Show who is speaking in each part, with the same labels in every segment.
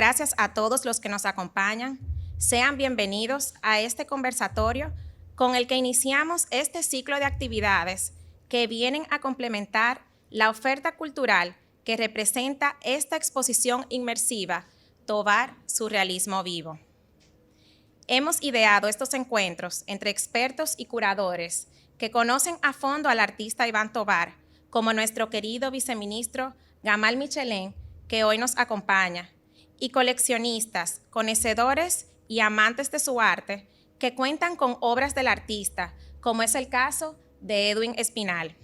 Speaker 1: Gracias a todos los que nos acompañan. Sean bienvenidos a este conversatorio con el que iniciamos este ciclo de actividades que vienen a complementar la oferta cultural que representa esta exposición inmersiva, Tovar, Surrealismo Vivo. Hemos ideado estos encuentros entre expertos y curadores que conocen a fondo al artista Iván Tovar, como nuestro querido viceministro Gamal Michelén, que hoy nos acompaña, y coleccionistas, conocedores y amantes de su arte que cuentan con obras del artista, como es el caso de Edwin Espinal.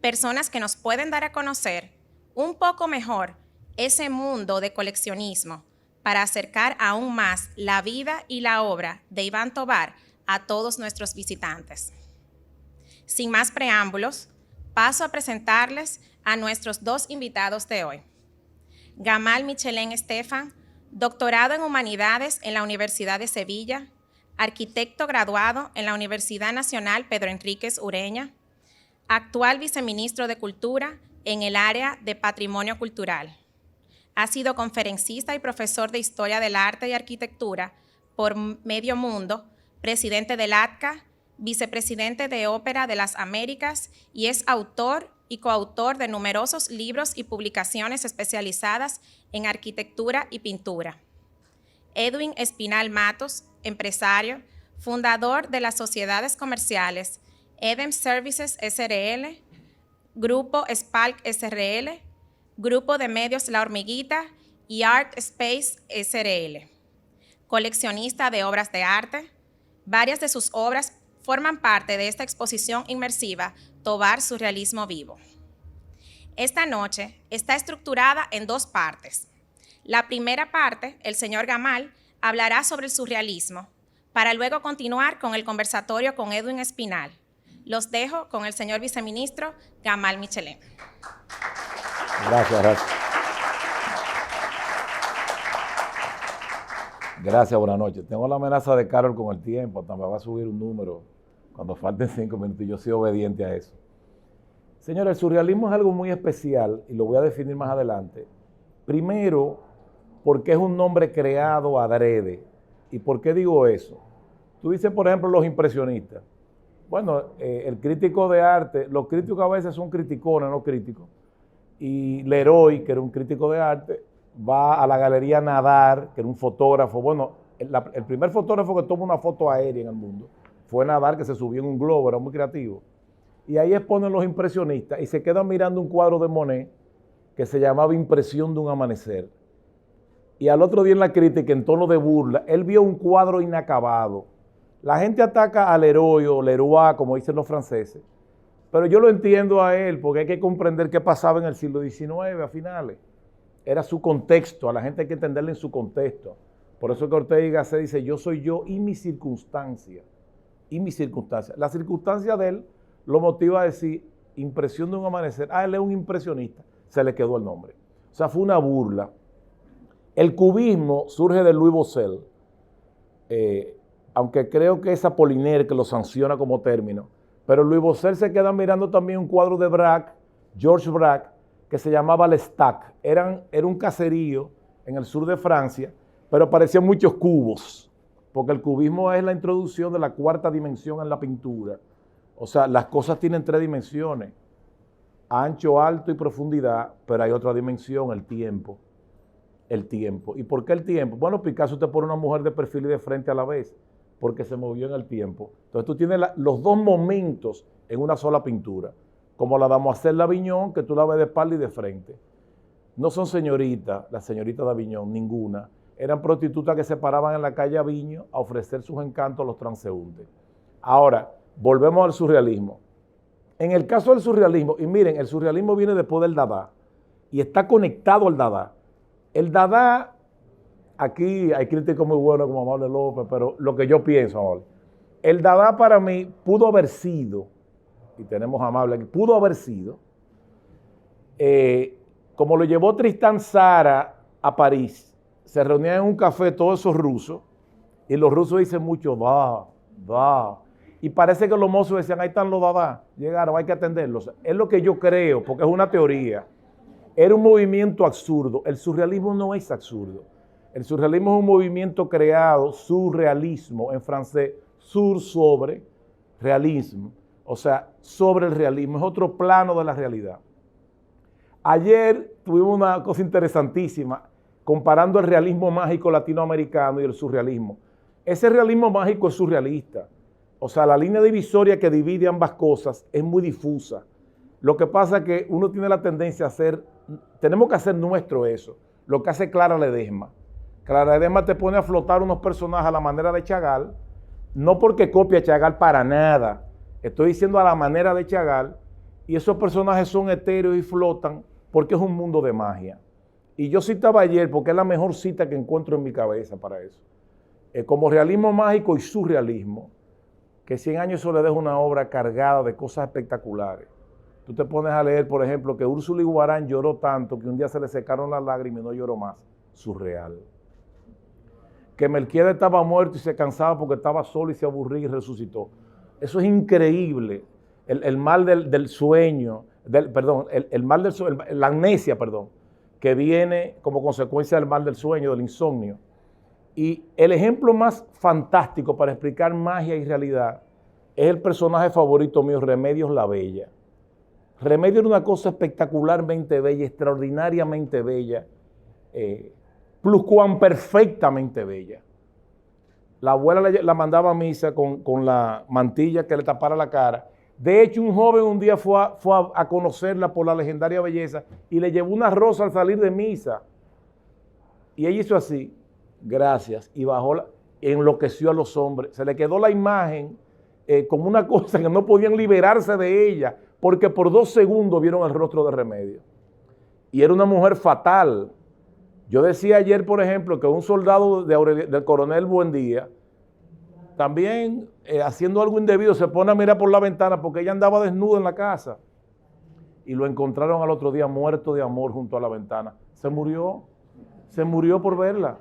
Speaker 1: Personas que nos pueden dar a conocer un poco mejor ese mundo de coleccionismo para acercar aún más la vida y la obra de Iván Tovar a todos nuestros visitantes. Sin más preámbulos, paso a presentarles a nuestros dos invitados de hoy. Gamal Michelén Estefan, doctorado en Humanidades en la Universidad de Sevilla, arquitecto graduado en la Universidad Nacional Pedro Enríquez Ureña, actual viceministro de Cultura en el área de Patrimonio Cultural. Ha sido conferencista y profesor de Historia del Arte y Arquitectura por medio mundo, presidente del ATCA, vicepresidente de Ópera de las Américas y es autor y coautor de numerosos libros y publicaciones especializadas en arquitectura y pintura. Edwin Espinal Matos, empresario, fundador de las sociedades comerciales Edem Services SRL, Grupo Spalk SRL, Grupo de Medios La Hormiguita y Art Space SRL. Coleccionista de obras de arte, varias de sus obras forman parte de esta exposición inmersiva Tovar, Surrealismo Vivo. Esta noche está estructurada en dos partes. La primera parte, el señor Gamal, hablará sobre el surrealismo, para luego continuar con el conversatorio con Edwin Espinal. Los dejo con el señor viceministro Gamal Michelén.
Speaker 2: Gracias. Gracias, buenas noches. Tengo la amenaza de Carol con el tiempo, hasta me va a subir un número cuando falten 5 minutos y yo soy obediente a eso. Señores, el surrealismo es algo muy especial y lo voy a definir más adelante. Primero, porque es un nombre creado adrede. ¿Y por qué digo eso? Tú dices, por ejemplo, los impresionistas. Bueno, el crítico de arte, los críticos a veces son criticones, no críticos. Y Leroy, que era un crítico de arte, va a la galería Nadar, que era un fotógrafo. Bueno, el primer fotógrafo que toma una foto aérea en el mundo fue Nadar, que se subió en un globo, era muy creativo. Y ahí exponen los impresionistas y se quedan mirando un cuadro de Monet que se llamaba Impresión de un amanecer. Y al otro día en la crítica, en tono de burla, él vio un cuadro inacabado. La gente ataca a Leroy o Leroy, como dicen los franceses, pero yo lo entiendo a él porque hay que comprender qué pasaba en el siglo XIX a finales. Era su contexto, a la gente hay que entenderle en su contexto. Por eso que Ortega y Gasset dice, yo soy yo y mi circunstancia. Y mi circunstancia. La circunstancia de él lo motiva a decir, impresión de un amanecer. Él es un impresionista. Se le quedó el nombre. O sea, fue una burla. El cubismo surge de Louis Bocel, aunque creo que es Apollinaire que lo sanciona como término. Pero Louis Bocel se queda mirando también un cuadro de Braque, Georges Braque, que se llamaba L'Estaque. Era un caserío en el sur de Francia, pero parecían muchos cubos, porque el cubismo es la introducción de la cuarta dimensión en la pintura. O sea, las cosas tienen 3 dimensiones, ancho, alto y profundidad, pero hay otra dimensión, el tiempo. El tiempo. ¿Y por qué el tiempo? Bueno, Picasso te pone una mujer de perfil y de frente a la vez, porque se movió en el tiempo. Entonces tú tienes los dos momentos en una sola pintura, como la Damoiselle d'Avignon, que tú la ves de espalda y de frente. No son señoritas, las señoritas de Avignon, ninguna. Eran prostitutas que se paraban en la calle Avignon a ofrecer sus encantos a los transeúntes. Ahora, volvemos al surrealismo. En el caso del surrealismo, y miren, el surrealismo viene después del Dada, y está conectado al Dada. El Dada, aquí hay críticos muy buenos como Amable López, pero lo que yo pienso, Amable, el Dada para mí pudo haber sido, y tenemos a Amable aquí, pudo haber sido, como lo llevó Tristan Tzara a París, se reunían en un café todos esos rusos, y los rusos dicen mucho, da, y parece que los mozos decían, ahí están los Dada, llegaron, hay que atenderlos. Es lo que yo creo, porque es una teoría. Era un movimiento absurdo. El surrealismo no es absurdo. El surrealismo es un movimiento creado, surrealismo en francés, sur sobre, realismo, o sea, sobre el realismo, es otro plano de la realidad. Ayer tuvimos una cosa interesantísima, comparando el realismo mágico latinoamericano y el surrealismo. Ese realismo mágico es surrealista, o sea, la línea divisoria que divide ambas cosas es muy difusa. Lo que pasa es que uno tiene la tendencia a hacer, tenemos que hacer nuestro eso, lo que hace Clara Ledesma. Clara Ledesma te pone a flotar unos personajes a la manera de Chagall, no porque copia a Chagall para nada, estoy diciendo a la manera de Chagall, y esos personajes son etéreos y flotan porque es un mundo de magia. Y yo citaba ayer porque es la mejor cita que encuentro en mi cabeza para eso. Como realismo mágico y surrealismo, que 100 años de soledad es una obra cargada de cosas espectaculares. Tú te pones a leer, por ejemplo, que Úrsula Iguarán lloró tanto que un día se le secaron las lágrimas y no lloró más. Surreal. Que Melquiades estaba muerto y se cansaba porque estaba solo y se aburría y resucitó. Eso es increíble. El mal del sueño, el mal del sueño, la amnesia, que viene como consecuencia del mal del sueño, del insomnio. Y el ejemplo más fantástico para explicar magia y realidad es el personaje favorito mío, Remedios la Bella. Remedios era una cosa espectacularmente bella, extraordinariamente bella, pluscuamperfectamente bella. La abuela la mandaba a misa con la mantilla que le tapara la cara. De hecho, un joven un día fue a conocerla por la legendaria belleza y le llevó una rosa al salir de misa. Y ella hizo así, gracias, y bajó, enloqueció a los hombres. Se le quedó la imagen como una cosa que no podían liberarse de ella, porque por 2 segundos vieron el rostro de Remedios. Y era una mujer fatal. Yo decía ayer, por ejemplo, que un soldado del coronel Buendía, también haciendo algo indebido, se pone a mirar por la ventana porque ella andaba desnuda en la casa. Y lo encontraron al otro día muerto de amor junto a la ventana. Se murió por verla.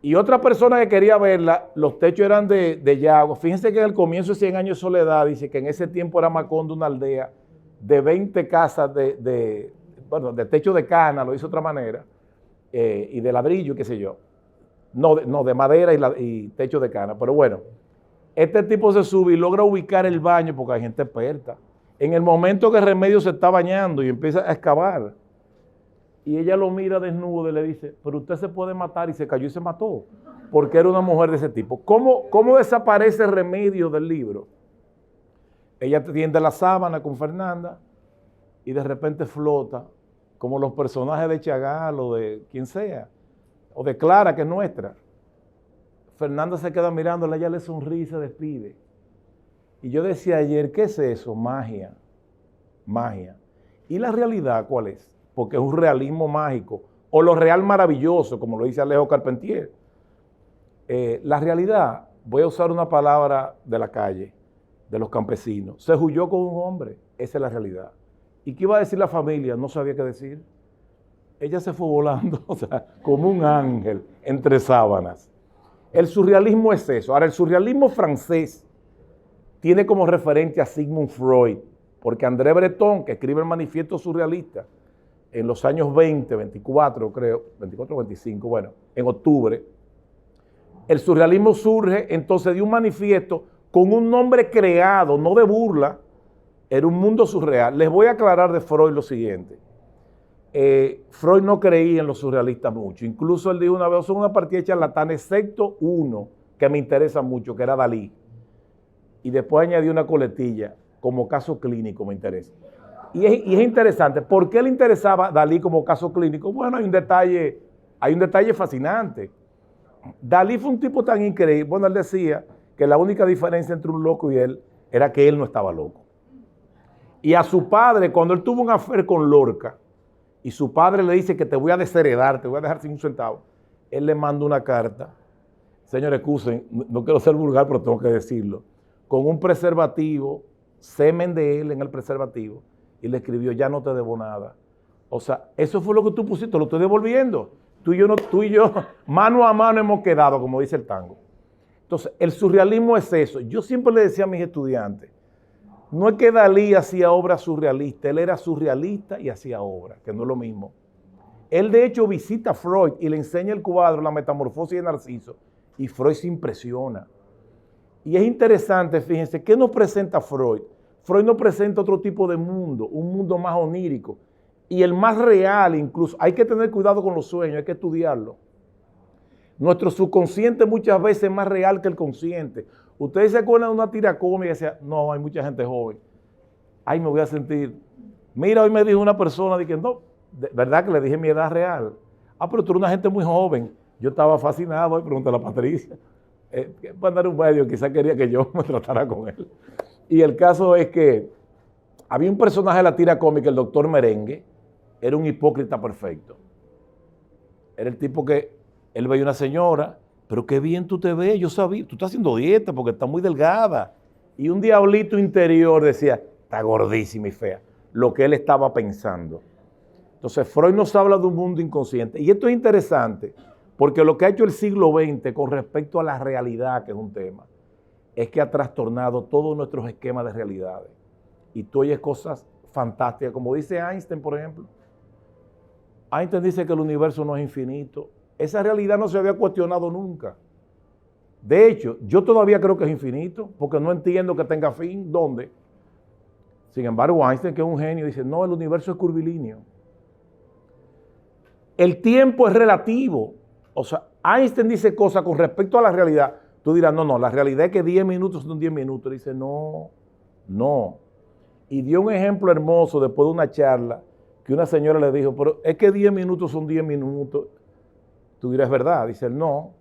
Speaker 2: Y otra persona que quería verla, los techos eran de Yagua. Fíjense que en el comienzo de 100 años de soledad, dice que en ese tiempo era Macondo una aldea de 20 casas de techo de cana, lo hizo de otra manera, y de ladrillo, qué sé yo. No, de madera y techo de cana. Pero bueno, este tipo se sube y logra ubicar el baño porque hay gente experta. En el momento que Remedios se está bañando y empieza a excavar, y ella lo mira desnudo y le dice, pero usted se puede matar, y se cayó y se mató, porque era una mujer de ese tipo. ¿Cómo desaparece Remedios del libro? Ella tiende la sábana con Fernanda y de repente flota, como los personajes de Chagall o de quien sea, o de Clara, que es nuestra. Fernanda se queda mirándola, ella le sonríe y se despide. Y yo decía ayer, ¿qué es eso? Magia. Magia. ¿Y la realidad cuál es? Porque es un realismo mágico, o lo real maravilloso, como lo dice Alejo Carpentier. La realidad, voy a usar una palabra de la calle, de los campesinos, se huyó con un hombre, esa es la realidad. ¿Y qué iba a decir la familia? No sabía qué decir. Ella se fue volando, o sea, como un ángel entre sábanas. El surrealismo es eso. Ahora, el surrealismo francés tiene como referente a Sigmund Freud, porque André Breton, que escribe el Manifiesto Surrealista, en los años 24 creo, 24 o 25, bueno, en octubre, el surrealismo surge entonces de un manifiesto con un nombre creado, no de burla, era un mundo surreal. Les voy a aclarar de Freud lo siguiente. Freud no creía en los surrealistas mucho, incluso él dijo una vez, son una partida de charlatanes, excepto uno que me interesa mucho, que era Dalí, y después añadió una coletilla, como caso clínico me interesa. Y es interesante, ¿por qué le interesaba Dalí como caso clínico? Bueno, hay un detalle fascinante. Dalí fue un tipo tan increíble, bueno, él decía que la única diferencia entre un loco y él era que él no estaba loco. Y a su padre, cuando él tuvo un affair con Lorca, y su padre le dice que te voy a desheredar, te voy a dejar sin un centavo, él le manda una carta, señor, excusen, no quiero ser vulgar, pero tengo que decirlo, con un preservativo, semen de él en el preservativo, y le escribió, ya no te debo nada. O sea, eso fue lo que tú pusiste, lo estoy devolviendo. Tú y yo, mano a mano hemos quedado, como dice el tango. Entonces, el surrealismo es eso. Yo siempre le decía a mis estudiantes, no es que Dalí hacía obra surrealista, él era surrealista y hacía obra, que no es lo mismo. Él de hecho visita a Freud y le enseña el cuadro La metamorfosis de Narciso y Freud se impresiona. Y es interesante, fíjense, ¿qué nos presenta Freud? Freud nos presenta otro tipo de mundo, un mundo más onírico y el más real incluso. Hay que tener cuidado con los sueños, hay que estudiarlo. Nuestro subconsciente muchas veces es más real que el consciente. Ustedes se acuerdan de una tira cómica y decían, no, hay mucha gente joven. Ay, me voy a sentir. Mira, hoy me dijo una persona, dije, no, de verdad que le dije mi edad real. Ah, pero tú eres una gente muy joven. Yo estaba fascinado, y pregúntale a Patricia. Para andar un medio, quizás quería que yo me tratara con él. Y el caso es que había un personaje de la tira cómica, el doctor Merengue, era un hipócrita perfecto. Era el tipo que él veía una señora, pero qué bien tú te ves, yo sabía, tú estás haciendo dieta porque estás muy delgada. Y un diablito interior decía, está gordísima y fea, lo que él estaba pensando. Entonces Freud nos habla de un mundo inconsciente. Y esto es interesante, porque lo que ha hecho el siglo XX con respecto a la realidad, que es un tema, es que ha trastornado todos nuestros esquemas de realidades. Y tú oyes cosas fantásticas, como dice Einstein, por ejemplo. Einstein dice que el universo no es infinito. Esa realidad no se había cuestionado nunca. De hecho, yo todavía creo que es infinito, porque no entiendo que tenga fin. ¿Dónde? Sin embargo, Einstein, que es un genio, dice, no, el universo es curvilíneo. El tiempo es relativo. O sea, Einstein dice cosas con respecto a la realidad. Tú dirás, no, la realidad es que 10 minutos son 10 minutos. Dice, no. Y dio un ejemplo hermoso después de una charla que una señora le dijo, pero es que 10 minutos son 10 minutos. Tú dirás, ¿verdad? Dice él, no.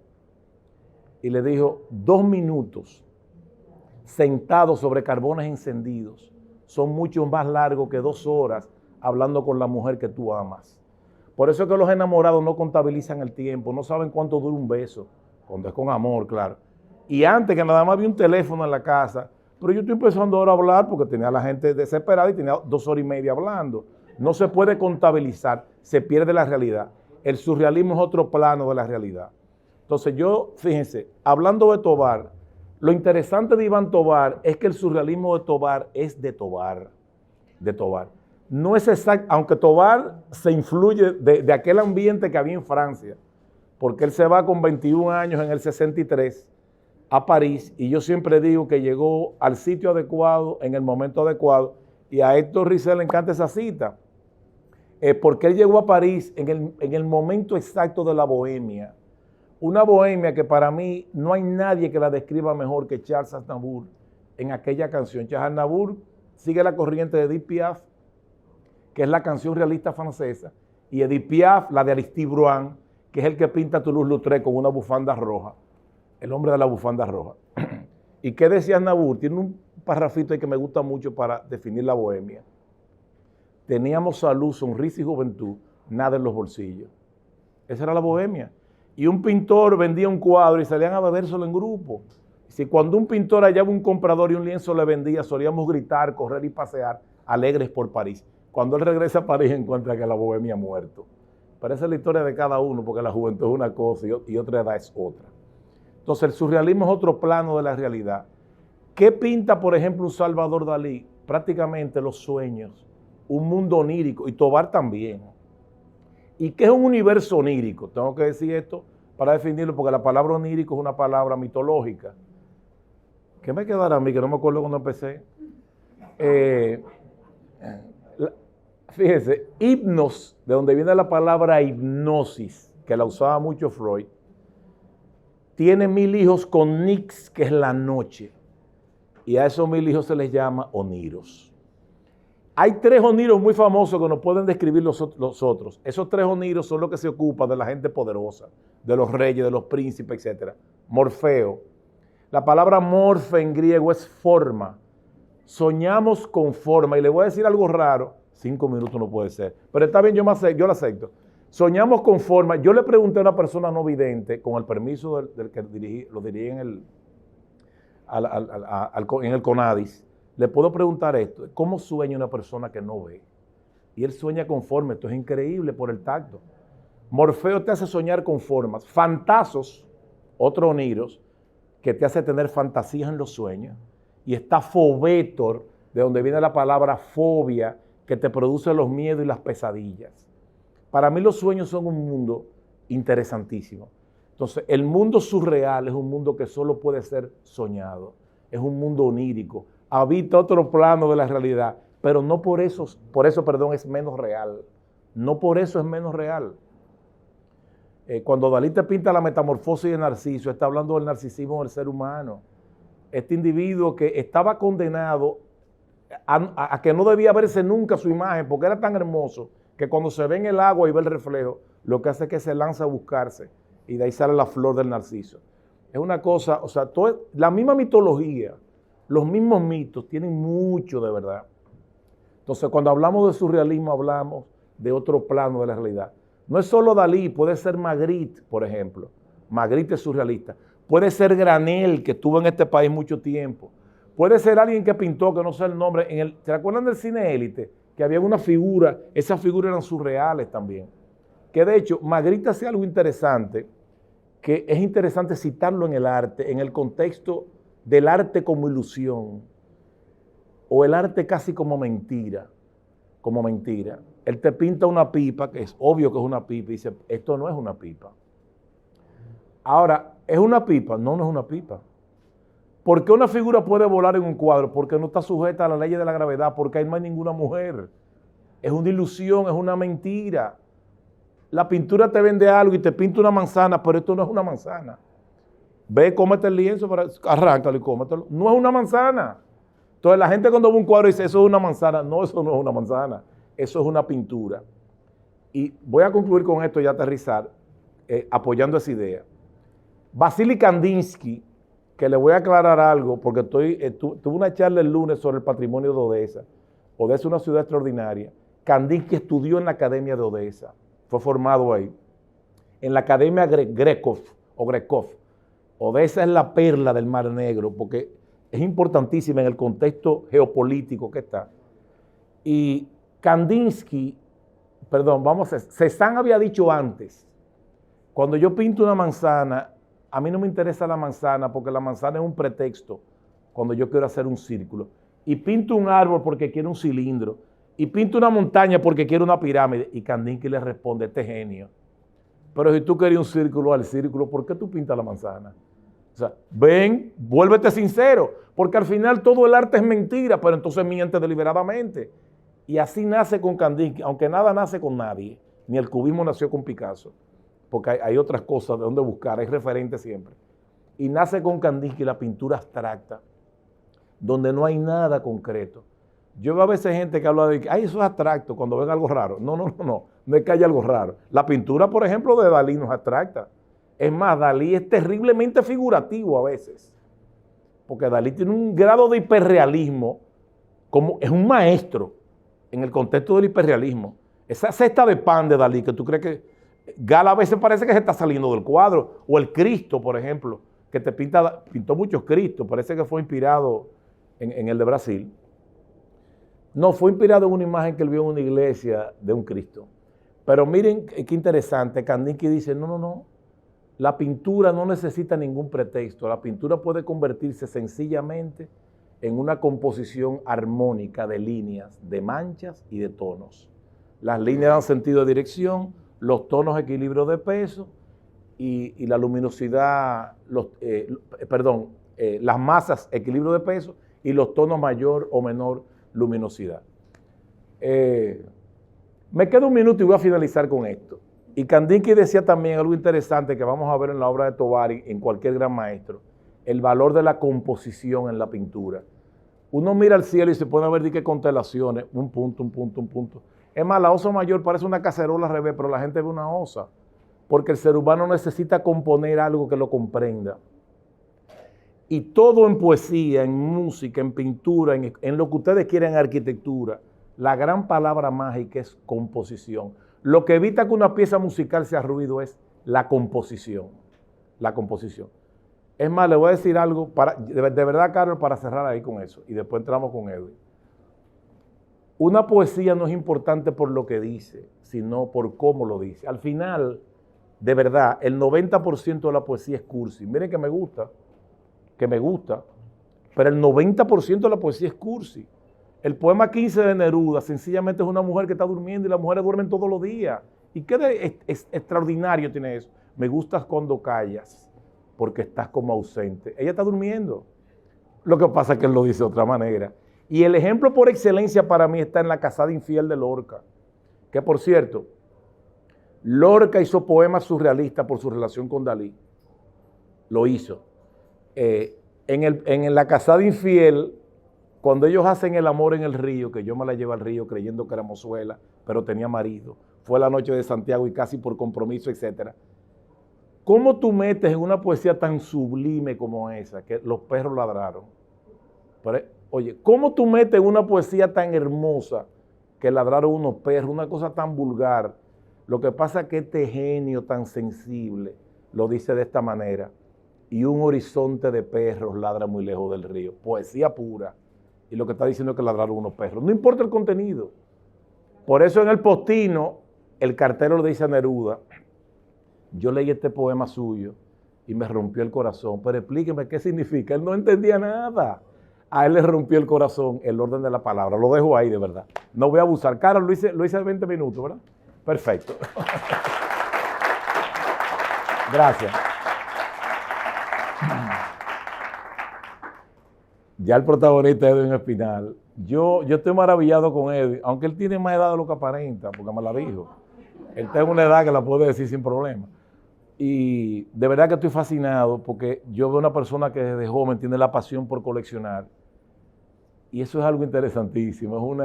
Speaker 2: Y le dijo, 2 minutos sentados sobre carbones encendidos son mucho más largos que 2 horas hablando con la mujer que tú amas. Por eso es que los enamorados no contabilizan el tiempo, no saben cuánto dura un beso, cuando es con amor, claro. Y antes que nada más había un teléfono en la casa, pero yo estoy empezando ahora a hablar porque tenía a la gente desesperada y tenía 2 horas y media hablando. No se puede contabilizar, se pierde la realidad. El surrealismo es otro plano de la realidad. Entonces fíjense, hablando de Tovar, lo interesante de Iván Tovar es que el surrealismo de Tovar es de Tovar. No es exacto, aunque Tovar se influye de aquel ambiente que había en Francia, porque él se va con 21 años en el 63 a París, y yo siempre digo que llegó al sitio adecuado, en el momento adecuado, y a Héctor Rizal le encanta esa cita, porque él llegó a París en el momento exacto de la bohemia. Una bohemia que para mí no hay nadie que la describa mejor que Charles Aznavour en aquella canción. Charles Aznavour sigue la corriente de Edith Piaf, que es la canción realista francesa, y Edith Piaf, la de Aristide Bruant, que es el que pinta Toulouse-Lautrec con una bufanda roja, el hombre de la bufanda roja. ¿Y qué decía Aznavour? Tiene un parrafito ahí que me gusta mucho para definir la bohemia. Teníamos salud, sonrisa y juventud, nada en los bolsillos. Esa era la bohemia. Y un pintor vendía un cuadro y salían a bebérselo en grupo. Si cuando un pintor hallaba un comprador y un lienzo le vendía, solíamos gritar, correr y pasear, alegres por París. Cuando él regresa a París encuentra que la bohemia ha muerto. Pero esa es la historia de cada uno, porque la juventud es una cosa y otra edad es otra. Entonces el surrealismo es otro plano de la realidad. ¿Qué pinta, por ejemplo, un Salvador Dalí? Prácticamente los sueños, un mundo onírico, y Tovar también. ¿Y qué es un universo onírico? Tengo que decir esto para definirlo, porque la palabra onírico es una palabra mitológica. ¿Qué me quedará a mí? Que no me acuerdo cuando empecé. Fíjense, hipnos, de donde viene la palabra hipnosis, que la usaba mucho Freud, tiene 1000 hijos con nix, que es la noche. Y a esos 1000 hijos se les llama oniros. Hay 3 oniros muy famosos que nos pueden describir los otros. Esos 3 oniros son los que se ocupan de la gente poderosa, de los reyes, de los príncipes, etc. Morfeo. La palabra morfe en griego es forma. Soñamos con forma. Y le voy a decir algo raro. 5 minutos no puede ser. Pero está bien, yo lo acepto. Soñamos con forma. Yo le pregunté a una persona no vidente, con el permiso del que lo dirigí en el CONADIS, le puedo preguntar esto: ¿cómo sueña una persona que no ve? Y él sueña con forma. Esto es increíble por el tacto. Morfeo te hace soñar con formas. Fantazos, otro oniros, que te hace tener fantasías en los sueños. Y está fobetor, de donde viene la palabra fobia, que te produce los miedos y las pesadillas. Para mí los sueños son un mundo interesantísimo. Entonces, el mundo surreal es un mundo que solo puede ser soñado. Es un mundo onírico. Habita otro plano de la realidad, pero no por eso, es menos real. No por eso es menos real. Cuando Dalí te pinta la metamorfosis de Narciso, está hablando del narcisismo del ser humano. Este individuo que estaba condenado a que no debía verse nunca su imagen, porque era tan hermoso que cuando se ve en el agua y ve el reflejo, lo que hace es que se lanza a buscarse, y de ahí sale la flor del narciso. Es una cosa, o sea, la misma mitología, los mismos mitos tienen mucho de verdad. Entonces, cuando hablamos de surrealismo, hablamos de otro plano de la realidad. No es solo Dalí, puede ser Magritte, por ejemplo. Magritte es surrealista. Puede ser Granel, que estuvo en este país mucho tiempo. Puede ser alguien que pintó, que no sé el nombre. ¿Se acuerdan del cine Élite? Que había una figura, esas figuras eran surreales también. Que de hecho, Magritte hacía algo interesante, que es interesante citarlo en el arte, en el contexto del arte como ilusión, o el arte casi como mentira, como mentira. Él te pinta una pipa, que es obvio que es una pipa, y dice, esto no es una pipa. Ahora, ¿es una pipa? No, no es una pipa. ¿Por qué una figura puede volar en un cuadro? Porque no está sujeta a la ley de la gravedad, porque ahí no hay ninguna mujer. Es una ilusión, es una mentira. La pintura te vende algo y te pinta una manzana, pero esto no es una manzana. Ve, cómete el lienzo, arráncalo y cómetelo. No es una manzana. Entonces la gente cuando ve un cuadro dice, eso es una manzana. No, eso no es una manzana. Eso es una pintura. Y voy a concluir con esto y aterrizar, apoyando esa idea. Vasily Kandinsky, que le voy a aclarar algo, porque tuve una charla el lunes sobre el patrimonio de Odesa. Odesa es una ciudad extraordinaria. Kandinsky estudió en la Academia de Odesa. Fue formado ahí. En la Academia Grekov. Odesa es la perla del Mar Negro, porque es importantísima en el contexto geopolítico que está. Y Kandinsky, Cézanne había dicho antes, cuando yo pinto una manzana, a mí no me interesa la manzana, porque la manzana es un pretexto cuando yo quiero hacer un círculo. Y pinto un árbol porque quiero un cilindro. Y pinto una montaña porque quiero una pirámide. Y Kandinsky le responde, este genio. Pero si tú querías un círculo al círculo, ¿por qué tú pintas la manzana? O sea, ven, vuélvete sincero, porque al final todo el arte es mentira, pero entonces miente deliberadamente. Y así nace con Kandinsky, aunque nada nace con nadie, ni el cubismo nació con Picasso, porque hay otras cosas de donde buscar, hay referentes siempre. Y nace con Kandinsky la pintura abstracta, donde no hay nada concreto. Yo veo a veces gente que habla de que, ay, eso es abstracto, cuando ven algo raro. No es que haya algo raro. La pintura, por ejemplo, de Dalí no es abstracta. Es más, Dalí es terriblemente figurativo a veces, porque Dalí tiene un grado de hiperrealismo, como es un maestro en el contexto del hiperrealismo. Esa cesta de pan de Dalí, que tú crees que Gala a veces parece que se está saliendo del cuadro, o el Cristo, por ejemplo, que pintó muchos Cristos, parece que fue inspirado en el de Brasil. No, fue inspirado en una imagen que él vio en una iglesia de un Cristo. Pero miren qué interesante, Kandinsky dice, no, la pintura no necesita ningún pretexto, la pintura puede convertirse sencillamente en una composición armónica de líneas, de manchas y de tonos. Las líneas dan sentido de dirección, los tonos equilibrio de peso y la luminosidad, las masas equilibrio de peso y los tonos mayor o menor luminosidad. Me queda un minuto y voy a finalizar con esto. Y Kandinsky decía también algo interesante que vamos a ver en la obra de Tovary, en cualquier gran maestro, el valor de la composición en la pintura. Uno mira al cielo y se puede ver de qué constelaciones, un punto. Es más, la osa mayor parece una cacerola al revés, pero la gente ve una osa, porque el ser humano necesita componer algo que lo comprenda. Y todo en poesía, en música, en pintura, en lo que ustedes quieran en arquitectura, la gran palabra mágica es composición. Lo que evita que una pieza musical sea ruido es la composición. La composición. Es más, le voy a decir algo, de verdad, Carol, para cerrar ahí con eso, y después entramos con Edwin. Una poesía no es importante por lo que dice, sino por cómo lo dice. Al final, de verdad, el 90% de la poesía es cursi. Miren que me gusta, pero el 90% de la poesía es cursi. El poema 15 de Neruda sencillamente es una mujer que está durmiendo y las mujeres duermen todos los días ¿Y qué es extraordinario tiene eso? Me gustas cuando callas, porque estás como ausente. Ella está durmiendo. Lo que pasa es que él lo dice de otra manera. Y el ejemplo por excelencia para mí está en La casada infiel de Lorca. Que por cierto, Lorca hizo poemas surrealistas por su relación con Dalí. Lo hizo. En La casada infiel, cuando ellos hacen el amor en el río, que yo me la llevo al río creyendo que era mozuela, pero tenía marido, fue la noche de Santiago y casi por compromiso, etc. ¿Cómo tú metes en una poesía tan sublime como esa, que los perros ladraron? Pero, oye, ¿cómo tú metes en una poesía tan hermosa que ladraron unos perros, una cosa tan vulgar? Lo que pasa es que este genio tan sensible lo dice de esta manera: y un horizonte de perros ladra muy lejos del río. Poesía pura. Y lo que está diciendo es que ladraron unos perros. No importa el contenido. Por eso en el postino, el cartero le dice a Neruda: yo leí este poema suyo y me rompió el corazón, pero explíqueme qué significa. Él no entendía nada. A él le rompió el corazón el orden de la palabra. Lo dejo ahí, de verdad. No voy a abusar. Carlos, lo hice 20 minutos, ¿verdad? Perfecto. Gracias. Ya el protagonista Edwin Espinal. Yo estoy maravillado con Edwin, aunque él tiene más edad de lo que aparenta, porque me la dijo. Él está en una edad que la puede decir sin problema. Y de verdad que estoy fascinado porque yo veo una persona que desde joven tiene la pasión por coleccionar. Y eso es algo interesantísimo.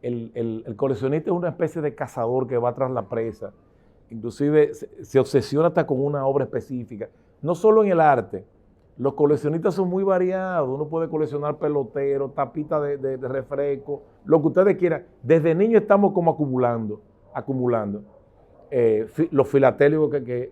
Speaker 2: El coleccionista es una especie de cazador que va tras la presa. Inclusive se obsesiona hasta con una obra específica. No solo en el arte. Los coleccionistas son muy variados. Uno puede coleccionar peloteros, tapitas de refresco, lo que ustedes quieran. Desde niños estamos como acumulando. Los filatélicos que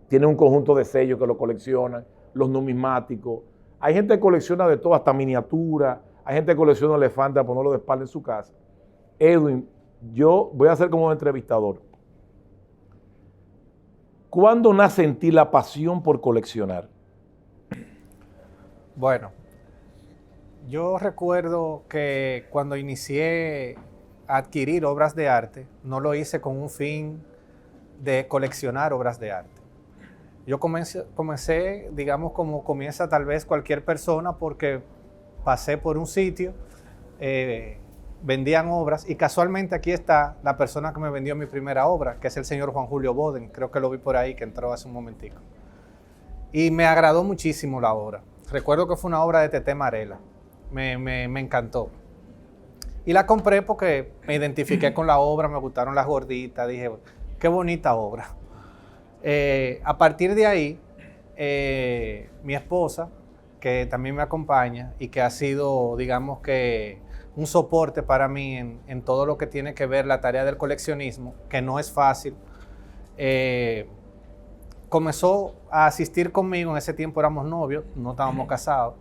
Speaker 2: tienen un conjunto de sellos que lo coleccionan, los numismáticos. Hay gente que colecciona de todo, hasta miniaturas. Hay gente que colecciona elefantes a ponerlo de espalda en su casa. Edwin, yo voy a ser como un entrevistador. ¿Cuándo nace en ti la pasión por coleccionar?
Speaker 3: Bueno, yo recuerdo que cuando inicié a adquirir obras de arte, no lo hice con un fin de coleccionar obras de arte. Yo comencé, digamos, como comienza tal vez cualquier persona, porque pasé por un sitio, vendían obras, y casualmente aquí está la persona que me vendió mi primera obra, que es el señor Juan Julio Boden. Creo que lo vi por ahí, que entró hace un momentico. Y me agradó muchísimo la obra. Recuerdo que fue una obra de Teté Marela. Me encantó. Y la compré porque me identifiqué con la obra, me gustaron las gorditas, dije, qué bonita obra. A partir de ahí, mi esposa, que también me acompaña y que ha sido, digamos que, un soporte para mí en todo lo que tiene que ver la tarea del coleccionismo, que no es fácil, comenzó a asistir conmigo. En ese tiempo éramos novios, no estábamos casados,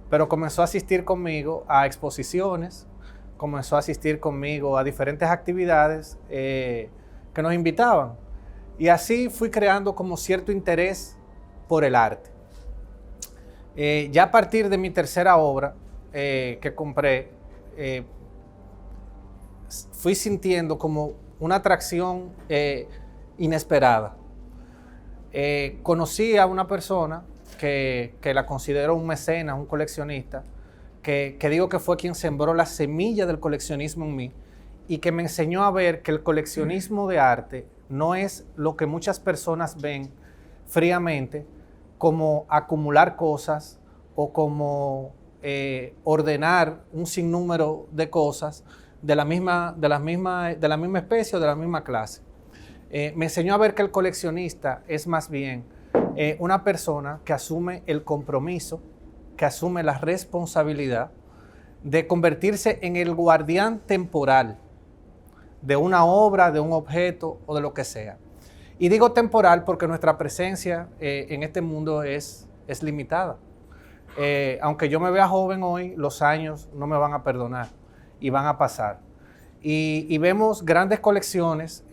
Speaker 3: pero comenzó a asistir conmigo a exposiciones, comenzó a asistir conmigo a diferentes actividades que nos invitaban. Y así fui creando como cierto interés por el arte. Ya a partir de mi tercera obra que compré, fui sintiendo como una atracción inesperada. Conocí a una persona que la considero un mecenas, un coleccionista, que digo que fue quien sembró la semilla del coleccionismo en mí, y que me enseñó a ver que el coleccionismo de arte no es lo que muchas personas ven fríamente, como acumular cosas o como ordenar un sinnúmero de cosas de la misma especie o de la misma clase. Me enseñó a ver que el coleccionista es más bien una persona que asume el compromiso, que asume la responsabilidad de convertirse en el guardián temporal de una obra, de un objeto o de lo que sea. Y digo temporal porque nuestra presencia en este mundo es limitada. Aunque yo me vea joven hoy, los años no me van a perdonar y van a pasar. Y vemos grandes colecciones,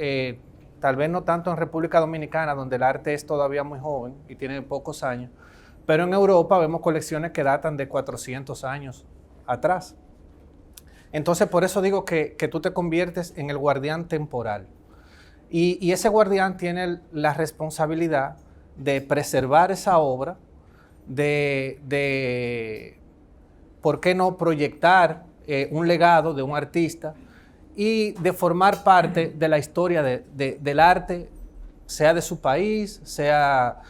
Speaker 3: tal vez no tanto en República Dominicana, donde el arte es todavía muy joven y tiene pocos años, pero en Europa vemos colecciones que datan de 400 años atrás. Entonces, por eso digo que tú te conviertes en el guardián temporal. Y ese guardián tiene la responsabilidad de preservar esa obra, de ¿por qué no proyectar un legado de un artista y de formar parte de la historia del arte, sea de su país, sea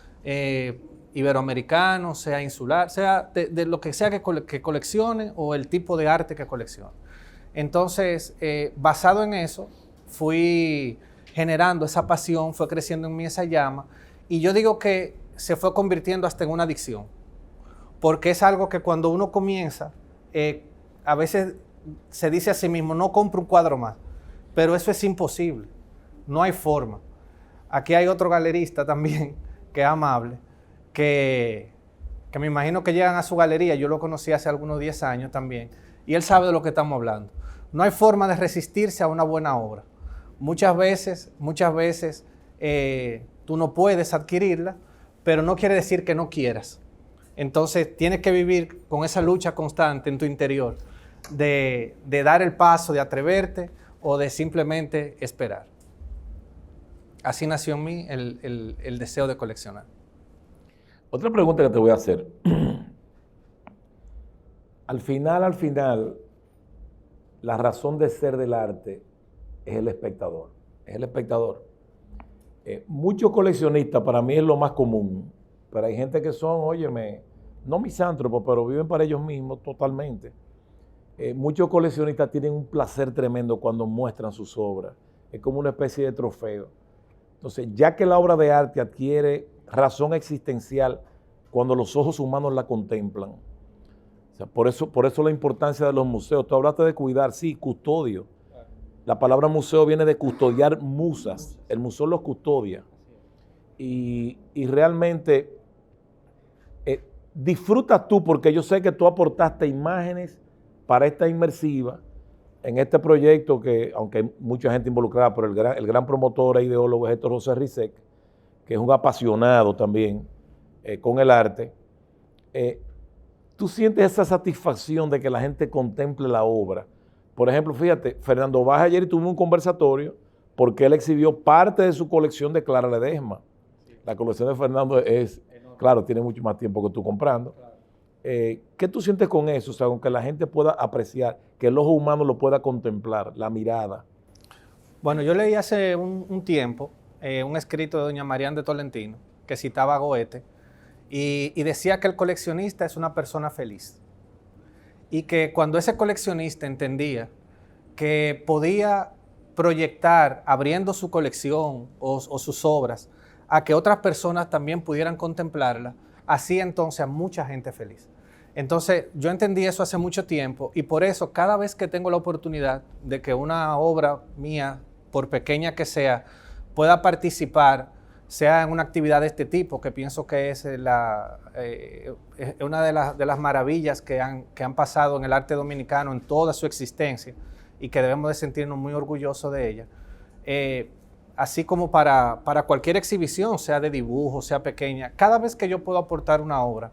Speaker 3: iberoamericano, sea insular, sea de lo que sea que coleccione o el tipo de arte que coleccione? Entonces, basado en eso, fui generando esa pasión, fue creciendo en mí esa llama, y yo digo que se fue convirtiendo hasta en una adicción, porque es algo que cuando uno comienza, a veces se dice a sí mismo, no compro un cuadro más, pero eso es imposible, no hay forma. Aquí hay otro galerista también, que es amable, que me imagino que llegan a su galería, yo lo conocí hace algunos 10 años también, y él sabe de lo que estamos hablando. No hay forma de resistirse a una buena obra. Muchas veces, tú no puedes adquirirla, pero no quiere decir que no quieras. Entonces tienes que vivir con esa lucha constante en tu interior de dar el paso, de atreverte o de simplemente esperar. Así nació en mí el deseo de coleccionar.
Speaker 2: Otra pregunta que te voy a hacer. Al final, la razón de ser del arte es el espectador. Es el espectador. Muchos coleccionistas, para mí es lo más común, pero hay gente que son, óyeme, no misántropos, pero viven para ellos mismos totalmente. Muchos coleccionistas tienen un placer tremendo cuando muestran sus obras. Es como una especie de trofeo. Entonces, ya que la obra de arte adquiere razón existencial cuando los ojos humanos la contemplan. O sea, por eso la importancia de los museos. Tú hablaste de cuidar, sí, custodio. La palabra museo viene de custodiar musas. El museo los custodia. Y realmente disfrutas tú, porque yo sé que tú aportaste imágenes para esta inmersiva en este proyecto que, aunque hay mucha gente involucrada, pero el gran promotor e ideólogo es Héctor José Rizek, que es un apasionado también con el arte. Tú sientes esa satisfacción de que la gente contemple la obra. Por ejemplo, fíjate, Fernando Báez ayer tuvo un conversatorio porque él exhibió parte de su colección de Clara Ledesma. Sí. La colección de Fernando es, claro, tiene mucho más tiempo que tú comprando. Claro. ¿Qué tú sientes con eso? O sea, con que la gente pueda apreciar, que el ojo humano lo pueda contemplar, la mirada.
Speaker 3: Bueno, yo leí hace un tiempo un escrito de doña Marián de Tolentino que citaba a Goethe y decía que el coleccionista es una persona feliz. Y que cuando ese coleccionista entendía que podía proyectar, abriendo su colección o sus obras, a que otras personas también pudieran contemplarla, hacía entonces a mucha gente feliz. Entonces, yo entendí eso hace mucho tiempo y por eso cada vez que tengo la oportunidad de que una obra mía, por pequeña que sea, pueda participar, sea en una actividad de este tipo, que pienso que es una de las maravillas que han pasado en el arte dominicano en toda su existencia y que debemos de sentirnos muy orgullosos de ella. Así como para cualquier exhibición, sea de dibujo, sea pequeña, cada vez que yo puedo aportar una obra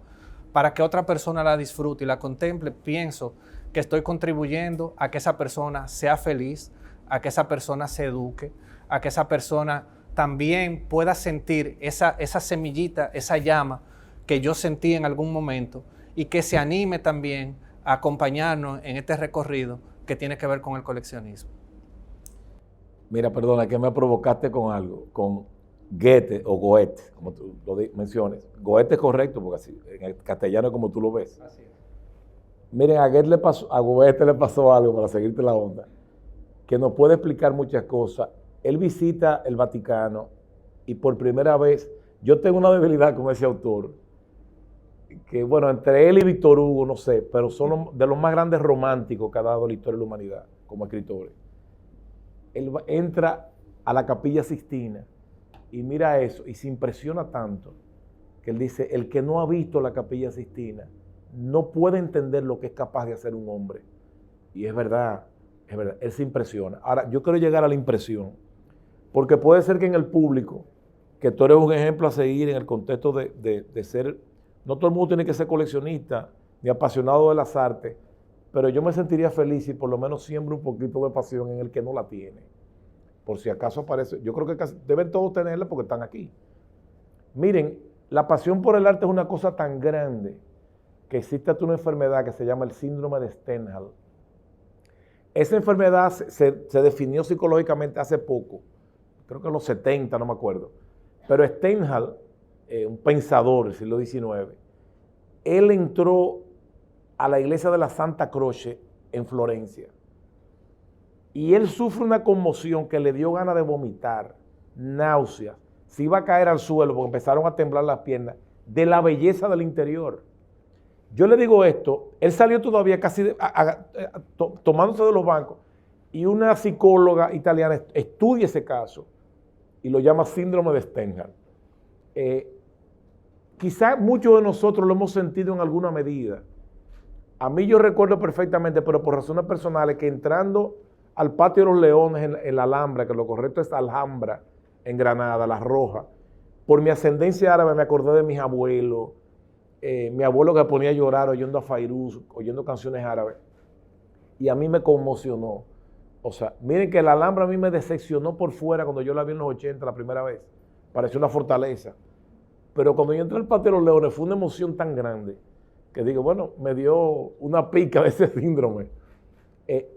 Speaker 3: para que otra persona la disfrute y la contemple, pienso que estoy contribuyendo a que esa persona sea feliz, a que esa persona se eduque, a que esa persona también pueda sentir esa semillita, esa llama que yo sentí en algún momento y que se anime también a acompañarnos en este recorrido que tiene que ver con el coleccionismo.
Speaker 2: Mira, perdona, que me provocaste con algo, con Goethe o Goethe, como tú lo mencionas. Goethe es correcto, porque así, en el castellano es como tú lo ves. Así es. Miren, a Goethe le pasó algo, para seguirte la onda, que nos puede explicar muchas cosas. Él visita el Vaticano y por primera vez, yo tengo una debilidad con ese autor, que bueno, entre él y Víctor Hugo, no sé, pero son de los más grandes románticos que ha dado la historia de la humanidad como escritores. Él entra a la Capilla Sixtina y mira eso y se impresiona tanto que él dice, el que no ha visto la Capilla Sixtina no puede entender lo que es capaz de hacer un hombre. Y es verdad, él se impresiona. Ahora, yo quiero llegar a la impresión, porque puede ser que en el público, que tú eres un ejemplo a seguir en el contexto de ser, no todo el mundo tiene que ser coleccionista ni apasionado de las artes, pero yo me sentiría feliz si por lo menos siembro un poquito de pasión en el que no la tiene. Por si acaso aparece, yo creo que deben todos tenerla porque están aquí. Miren, la pasión por el arte es una cosa tan grande que existe hasta una enfermedad que se llama el síndrome de Stendhal. Esa enfermedad se definió psicológicamente hace poco, creo que en los 70, no me acuerdo. Pero Stendhal, un pensador del siglo XIX, él entró a la iglesia de la Santa Croce en Florencia. Y él sufre una conmoción que le dio ganas de vomitar, náuseas, se iba a caer al suelo porque empezaron a temblar las piernas de la belleza del interior. Yo le digo esto, él salió todavía casi tomándose de los bancos y una psicóloga italiana estudia ese caso y lo llama síndrome de Stendhal. Quizás muchos de nosotros lo hemos sentido en alguna medida. A mí yo recuerdo perfectamente, pero por razones personales, que entrando al Patio de los Leones en la Alhambra, que lo correcto es Alhambra, en Granada, La Roja, por mi ascendencia árabe me acordé de mis abuelos, mi abuelo que ponía a llorar oyendo a Fairuz, oyendo canciones árabes, y a mí me conmocionó. O sea, miren que la Alhambra a mí me decepcionó por fuera cuando yo la vi en los 80 la primera vez, pareció una fortaleza, pero cuando yo entré al Patio de los Leones fue una emoción tan grande, que digo, bueno, me dio una pica de ese síndrome.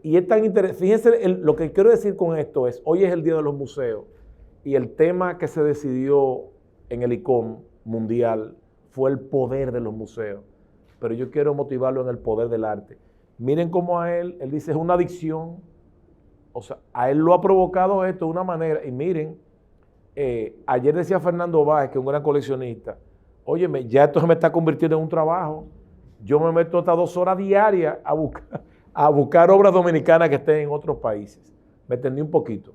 Speaker 2: Y es tan interesante, fíjense, lo que quiero decir con esto es, hoy es el Día de los Museos, y el tema que se decidió en el ICOM mundial fue el poder de los museos. Pero yo quiero motivarlo en el poder del arte. Miren cómo a él dice, es una adicción. O sea, a él lo ha provocado esto de una manera. Y miren, ayer decía Fernando Báez, que es un gran coleccionista, óyeme, ya esto se me está convirtiendo en un trabajo. Yo me meto hasta 2 horas diarias a buscar obras dominicanas que estén en otros países. Me entendí un poquito.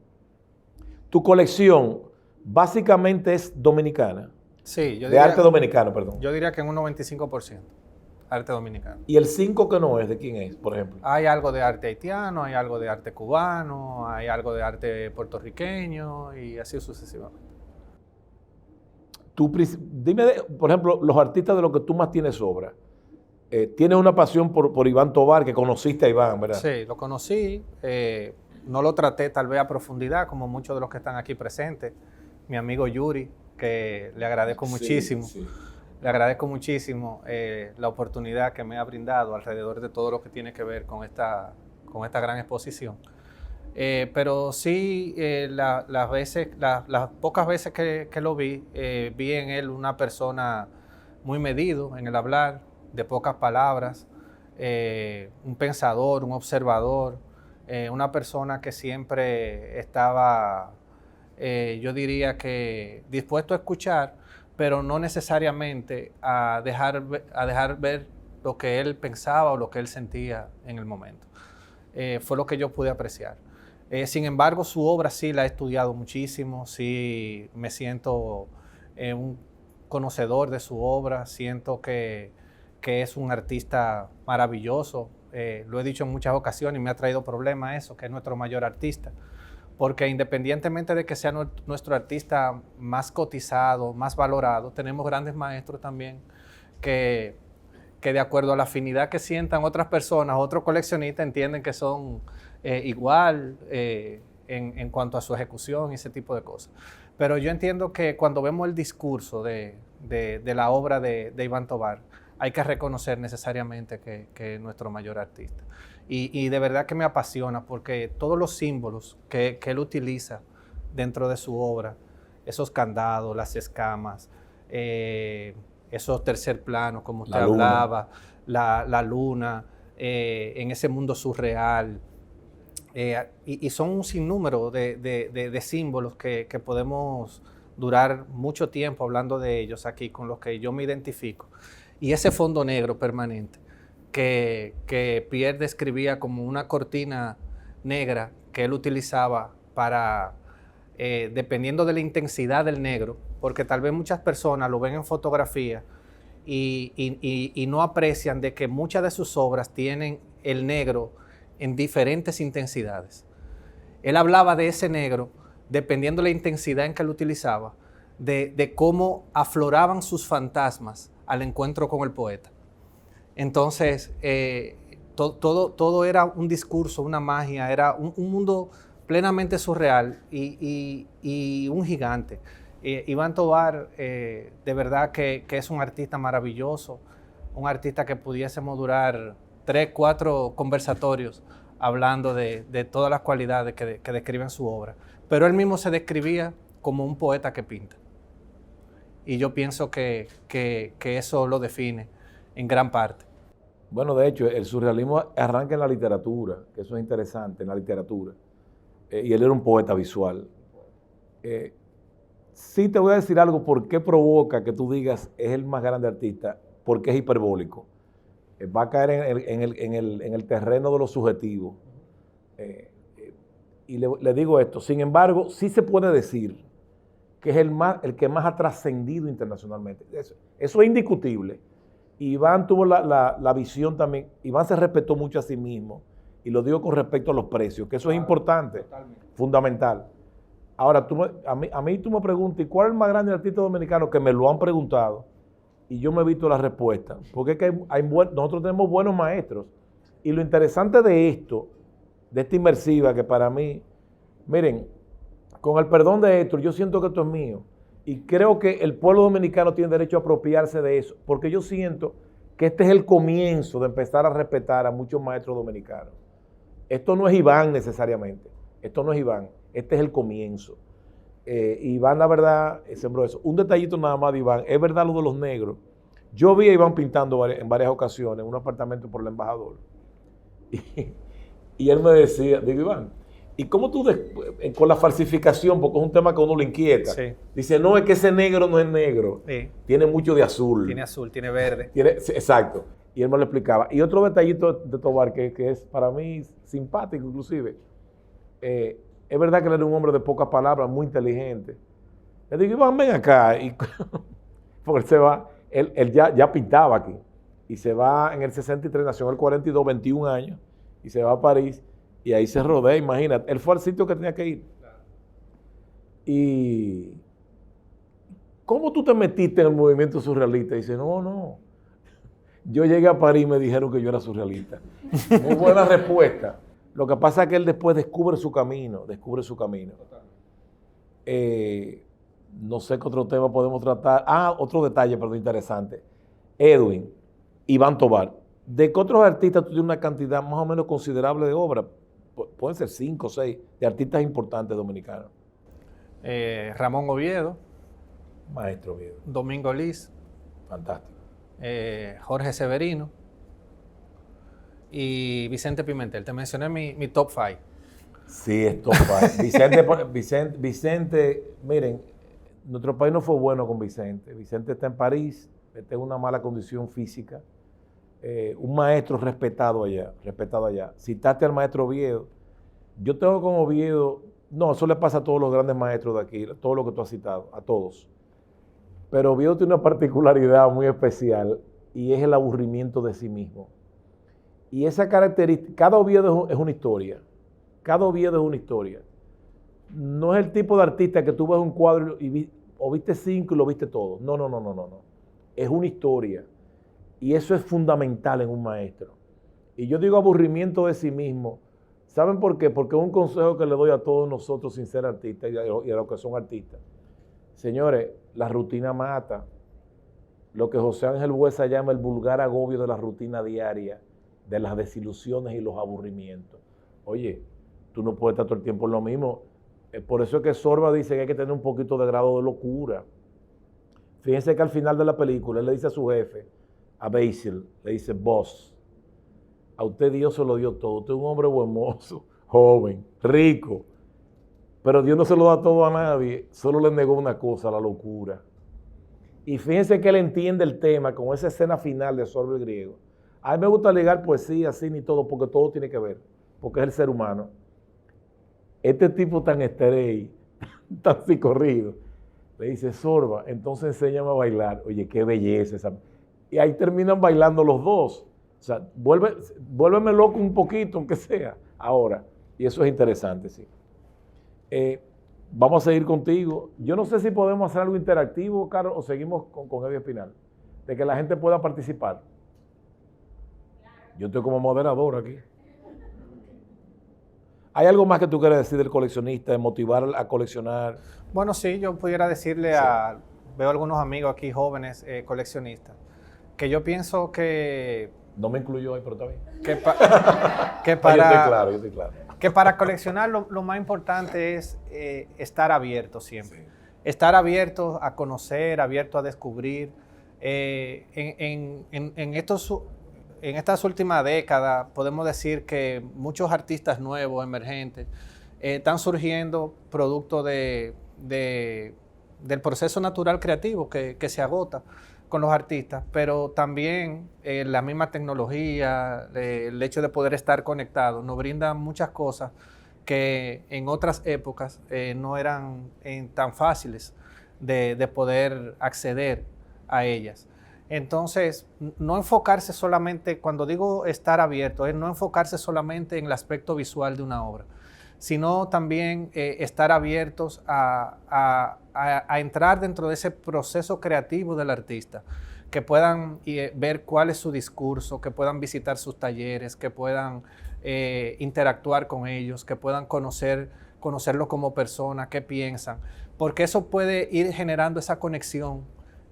Speaker 2: Tu colección básicamente es dominicana.
Speaker 3: Sí, yo
Speaker 2: de arte dominicano, perdón.
Speaker 3: Yo diría que en un 95% arte dominicano.
Speaker 2: ¿Y el 5 que no es, de quién es, por ejemplo?
Speaker 3: Hay algo de arte haitiano, hay algo de arte cubano, hay algo de arte puertorriqueño y así sucesivamente.
Speaker 2: Dime, por ejemplo, los artistas de los que tú más tienes obra. Tienes una pasión por Iván Tovar, que conociste a Iván, ¿verdad?
Speaker 3: Sí, lo conocí. No lo traté tal vez a profundidad como muchos de los que están aquí presentes. Mi amigo Yuri, que le agradezco muchísimo. Sí. Le agradezco muchísimo la oportunidad que me ha brindado alrededor de todo lo que tiene que ver con esta gran exposición. Pero sí, las pocas veces que lo vi en él una persona muy medido en el hablar, de pocas palabras, un pensador, un observador, una persona que siempre estaba, yo diría que dispuesto a escuchar, pero no necesariamente a dejar ver lo que él pensaba o lo que él sentía en el momento. Fue lo que yo pude apreciar. Sin embargo, su obra sí la he estudiado muchísimo, sí me siento un conocedor de su obra, siento que es un artista maravilloso. Lo he dicho en muchas ocasiones y me ha traído problemas eso, que es nuestro mayor artista. Porque independientemente de que sea nuestro artista más cotizado, más valorado, tenemos grandes maestros también que de acuerdo a la afinidad que sientan otras personas, otros coleccionistas entienden que son igual en cuanto a su ejecución y ese tipo de cosas. Pero yo entiendo que cuando vemos el discurso de la obra de Iván Tovar, hay que reconocer necesariamente que es nuestro mayor artista. Y de verdad que me apasiona porque todos los símbolos que él utiliza dentro de su obra, esos candados, las escamas, esos tercer planos, como usted hablaba, la luna, en ese mundo surreal. Y son un sinnúmero de símbolos que podemos durar mucho tiempo hablando de ellos aquí, con los que yo me identifico. Y ese fondo negro permanente que Pierre describía como una cortina negra que él utilizaba para, dependiendo de la intensidad del negro, porque tal vez muchas personas lo ven en fotografía y no aprecian de que muchas de sus obras tienen el negro en diferentes intensidades. Él hablaba de ese negro, dependiendo de la intensidad en que lo utilizaba, de cómo afloraban sus fantasmas al encuentro con el poeta. Entonces, todo era un discurso, una magia, era un mundo plenamente surreal y un gigante. Iván Tovar, de verdad que es un artista maravilloso, un artista que pudiésemos durar 3, 4 conversatorios hablando de todas las cualidades que describen su obra. Pero él mismo se describía como un poeta que pinta. Y yo pienso que eso lo define en gran parte.
Speaker 2: Bueno, de hecho, el surrealismo arranca en la literatura, que eso es interesante, en la literatura. Y él era un poeta visual. Sí te voy a decir algo, ¿por qué provoca que tú digas es el más grande artista? Porque es hiperbólico. Va a caer en el terreno de lo subjetivo. Y le digo esto, sin embargo, sí se puede decir que es el que más ha trascendido internacionalmente. Eso es indiscutible. Iván tuvo la visión también, Iván se respetó mucho a sí mismo, y lo digo con respecto a los precios, que eso es importante, totalmente, fundamental. Ahora, a mí tú me preguntas, ¿y cuál es el más grande artista dominicano? Que me lo han preguntado, y yo me he visto la respuesta, porque es que nosotros tenemos buenos maestros, y lo interesante de esta inmersiva, que para mí, miren, con el perdón de Héctor, yo siento que esto es mío. Y creo que el pueblo dominicano tiene derecho a apropiarse de eso, porque yo siento que este es el comienzo de empezar a respetar a muchos maestros dominicanos. Esto no es Iván necesariamente, esto no es Iván, este es el comienzo. Iván, la verdad, sembró eso. Un detallito nada más de Iván, es verdad lo de los negros. Yo vi a Iván pintando en varias ocasiones en un apartamento por el Embajador. Y él me decía, digo, Iván, ¿y cómo tú, con la falsificación, porque es un tema que a uno le inquieta, sí, dice, no, es que ese negro no es negro, sí, tiene mucho de azul.
Speaker 3: Tiene azul, tiene verde.
Speaker 2: Sí, exacto. Y él me lo explicaba. Y otro detallito de Tovar, que es para mí simpático inclusive, es verdad que él era un hombre de pocas palabras, muy inteligente. Le digo, Iván, ven acá. Y, porque él se va, él ya pintaba aquí. Y se va en el 63, nació en el 42, 21 años, y se va a París. Y ahí se rodea, imagínate. Él fue al sitio que tenía que ir. Claro. Y ¿cómo tú te metiste en el movimiento surrealista? Y dice, no. Yo llegué a París y me dijeron que yo era surrealista. Muy buena respuesta. Lo que pasa es que él después descubre su camino. No sé qué otro tema podemos tratar. Otro detalle, pero interesante. Edwin, Iván Tovar. ¿De qué otros artistas tú tienes una cantidad más o menos considerable de obras? Pueden ser 5 o 6 de artistas importantes dominicanos.
Speaker 3: Ramón Oviedo.
Speaker 2: Maestro Oviedo.
Speaker 3: Domingo Liz.
Speaker 2: Fantástico.
Speaker 3: Jorge Severino. Y Vicente Pimentel. Te mencioné mi top 5.
Speaker 2: Sí, es top 5. Vicente, miren, nuestro país no fue bueno con Vicente. Vicente está en París, está en una mala condición física. Un maestro respetado allá. Citaste al maestro Oviedo. Yo tengo con Oviedo, no, eso le pasa a todos los grandes maestros de aquí, todo lo que tú has citado, a todos. Pero Oviedo tiene una particularidad muy especial y es el aburrimiento de sí mismo. Y esa característica, cada Oviedo es una historia. No es el tipo de artista que tú ves un cuadro o viste 5 y lo viste todo. No. Es una historia. Y eso es fundamental en un maestro. Y yo digo aburrimiento de sí mismo. ¿Saben por qué? Porque es un consejo que le doy a todos nosotros sin ser artistas y a los que son artistas. Señores, la rutina mata. Lo que José Ángel Buesa llama el vulgar agobio de la rutina diaria, de las desilusiones y los aburrimientos. Oye, tú no puedes estar todo el tiempo en lo mismo. Por eso es que Sorba dice que hay que tener un poquito de grado de locura. Fíjense que al final de la película él le dice a su jefe, a Basil, le dice, boss, a usted Dios se lo dio todo. Usted es un hombre buen mozo, joven, rico. Pero Dios no se lo da todo a nadie, solo le negó una cosa, la locura. Y fíjense que él entiende el tema con esa escena final de Sorba el griego. A mí me gusta ligar poesía, cine y todo, porque todo tiene que ver, porque es el ser humano. Este tipo tan esterey, tan psicorrido, le dice, Sorba, entonces enséñame a bailar. Oye, qué belleza esa. Y ahí terminan bailando los dos. O sea, vuélveme loco un poquito, aunque sea, ahora. Y eso es interesante, sí. Vamos a seguir contigo. Yo no sé si podemos hacer algo interactivo, Carlos, o seguimos con Eddie Espinal, de que la gente pueda participar. Yo estoy como moderador aquí. ¿Hay algo más que tú quieras decir del coleccionista, de motivar a coleccionar?
Speaker 3: Bueno, sí, yo pudiera decirle veo algunos amigos aquí jóvenes coleccionistas, que yo pienso que...
Speaker 2: No me incluyó ahí, pero está bien.
Speaker 3: Que
Speaker 2: Yo estoy claro.
Speaker 3: Que para coleccionar lo más importante es estar abierto siempre. Sí. Estar abierto a conocer, abierto a descubrir. En estas últimas décadas podemos decir que muchos artistas nuevos, emergentes, están surgiendo producto del proceso natural creativo que se agota con los artistas, pero también la misma tecnología, el hecho de poder estar conectados, nos brinda muchas cosas que en otras épocas no eran tan fáciles de poder acceder a ellas. Entonces, no enfocarse solamente, cuando digo estar abierto, es no enfocarse solamente en el aspecto visual de una obra, sino también estar abiertos a entrar dentro de ese proceso creativo del artista, que puedan ver cuál es su discurso, que puedan visitar sus talleres, que puedan interactuar con ellos, que puedan conocerlo como persona, qué piensan, porque eso puede ir generando esa conexión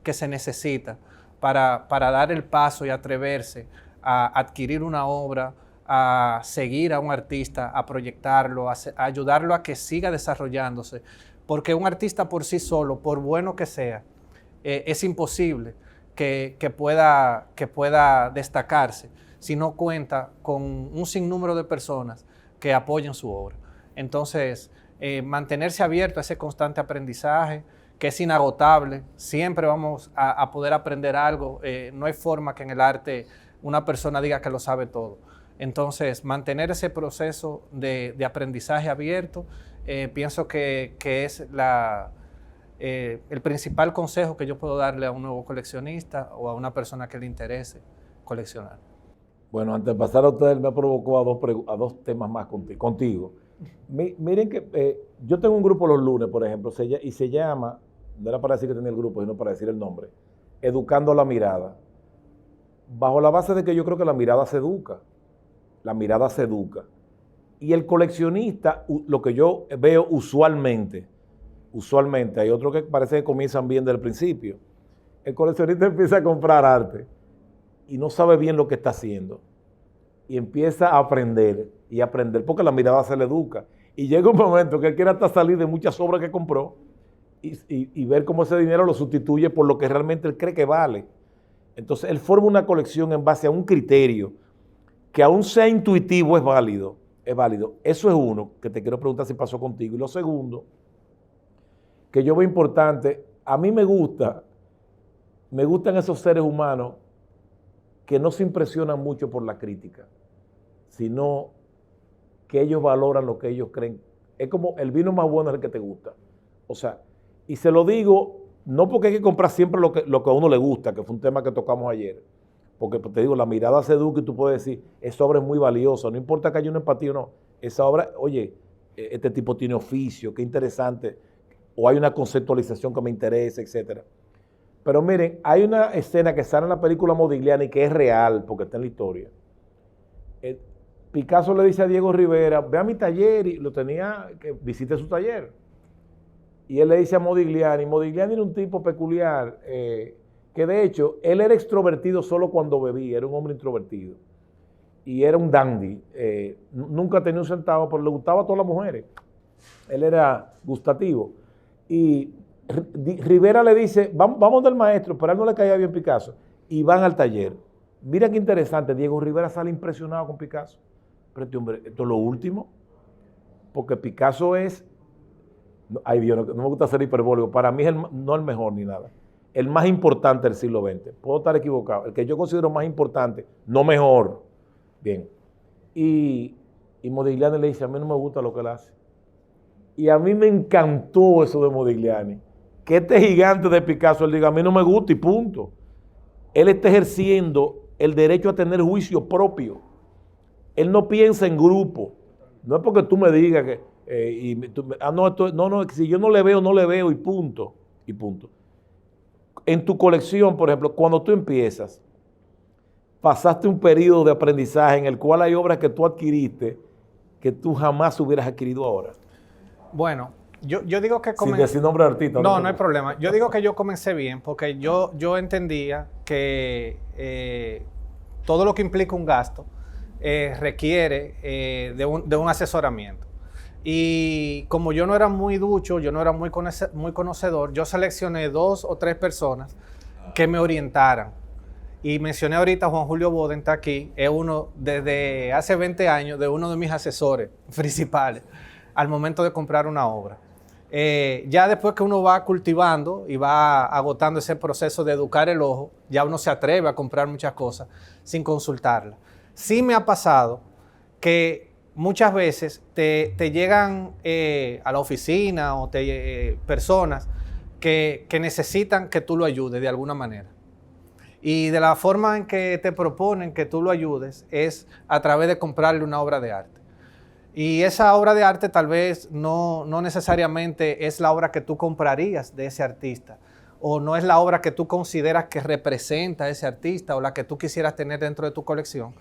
Speaker 3: que se necesita para dar el paso y atreverse a adquirir una obra, a seguir a un artista, a proyectarlo, a ayudarlo a que siga desarrollándose. Porque un artista por sí solo, por bueno que sea, es imposible que pueda destacarse si no cuenta con un sinnúmero de personas que apoyen su obra. Entonces, mantenerse abierto a ese constante aprendizaje, que es inagotable, siempre vamos a poder aprender algo. No hay forma que en el arte una persona diga que lo sabe todo. Entonces, mantener ese proceso de aprendizaje abierto, pienso que es el principal consejo que yo puedo darle a un nuevo coleccionista o a una persona que le interese coleccionar.
Speaker 2: Bueno, antes de pasar a ustedes, me provocó a dos temas más contigo. Miren que yo tengo un grupo los lunes, por ejemplo, y se llama, no era para decir que tenía el grupo, sino para decir el nombre, Educando la Mirada. Bajo la base de que yo creo que la mirada se educa. La mirada se educa. Y el coleccionista, lo que yo veo usualmente, hay otros que parece que comienzan bien desde el principio. El coleccionista empieza a comprar arte y no sabe bien lo que está haciendo. Y empieza a aprender y aprender, porque la mirada se le educa. Y llega un momento que él quiere hasta salir de muchas obras que compró y ver cómo ese dinero lo sustituye por lo que realmente él cree que vale. Entonces, él forma una colección en base a un criterio que aún sea intuitivo es válido. Eso es uno, que te quiero preguntar si pasó contigo. Y lo segundo, que yo veo importante, a mí me gustan esos seres humanos que no se impresionan mucho por la crítica, sino que ellos valoran lo que ellos creen. Es como el vino más bueno es el que te gusta. O sea, y se lo digo, no porque hay que comprar siempre lo que a uno le gusta, que fue un tema que tocamos ayer, porque te digo, la mirada se educa y tú puedes decir, esa obra es muy valiosa, no importa que haya una empatía o no, esa obra, oye, este tipo tiene oficio, qué interesante, o hay una conceptualización que me interesa, etc. Pero miren, hay una escena que sale en la película Modigliani que es real, porque está en la historia. Picasso le dice a Diego Rivera, ve a mi taller, y lo tenía, que visite su taller. Y él le dice a Modigliani era un tipo peculiar, que de hecho, él era extrovertido solo cuando bebía, era un hombre introvertido. Y era un dandy, nunca tenía un centavo, pero le gustaba a todas las mujeres. Él era gustativo. Y Rivera le dice, vamos del maestro, pero a él no le caía bien Picasso. Y van al taller. Mira qué interesante, Diego Rivera sale impresionado con Picasso. Pero este hombre, esto es lo último, porque Picasso es, ay Dios, no me gusta ser hiperbólico, para mí es no el mejor ni nada, el más importante del siglo XX. Puedo estar equivocado, el que yo considero más importante, no mejor. Bien. Y Modigliani le dice, a mí no me gusta lo que él hace. Y a mí me encantó eso de Modigliani, que este gigante de Picasso, él diga, a mí no me gusta y punto. Él está ejerciendo el derecho a tener juicio propio. Él no piensa en grupo. No es porque tú me digas que, si yo no le veo y punto. En tu colección, por ejemplo, cuando tú empiezas, pasaste un periodo de aprendizaje en el cual hay obras que tú adquiriste que tú jamás hubieras adquirido ahora?
Speaker 3: Bueno, yo digo que
Speaker 2: Sin decir nombre de artista.
Speaker 3: No hay problema. Yo digo que yo comencé bien porque yo entendía que todo lo que implica un gasto requiere de un asesoramiento. Y como yo no era muy ducho, yo no era muy conocedor, yo seleccioné 2 o 3 personas que me orientaran. Y mencioné ahorita a Juan Julio Boden, está aquí, es uno desde hace 20 años, de uno de mis asesores principales al momento de comprar una obra. Ya después que uno va cultivando y va agotando ese proceso de educar el ojo, ya uno se atreve a comprar muchas cosas sin consultarla. Sí me ha pasado que muchas veces te llegan a la oficina o personas que necesitan que tú lo ayudes de alguna manera. Y de la forma en que te proponen que tú lo ayudes es a través de comprarle una obra de arte. Y esa obra de arte tal vez no necesariamente es la obra que tú comprarías de ese artista, o no es la obra que tú consideras que representa a ese artista o la que tú quisieras tener dentro de tu colección.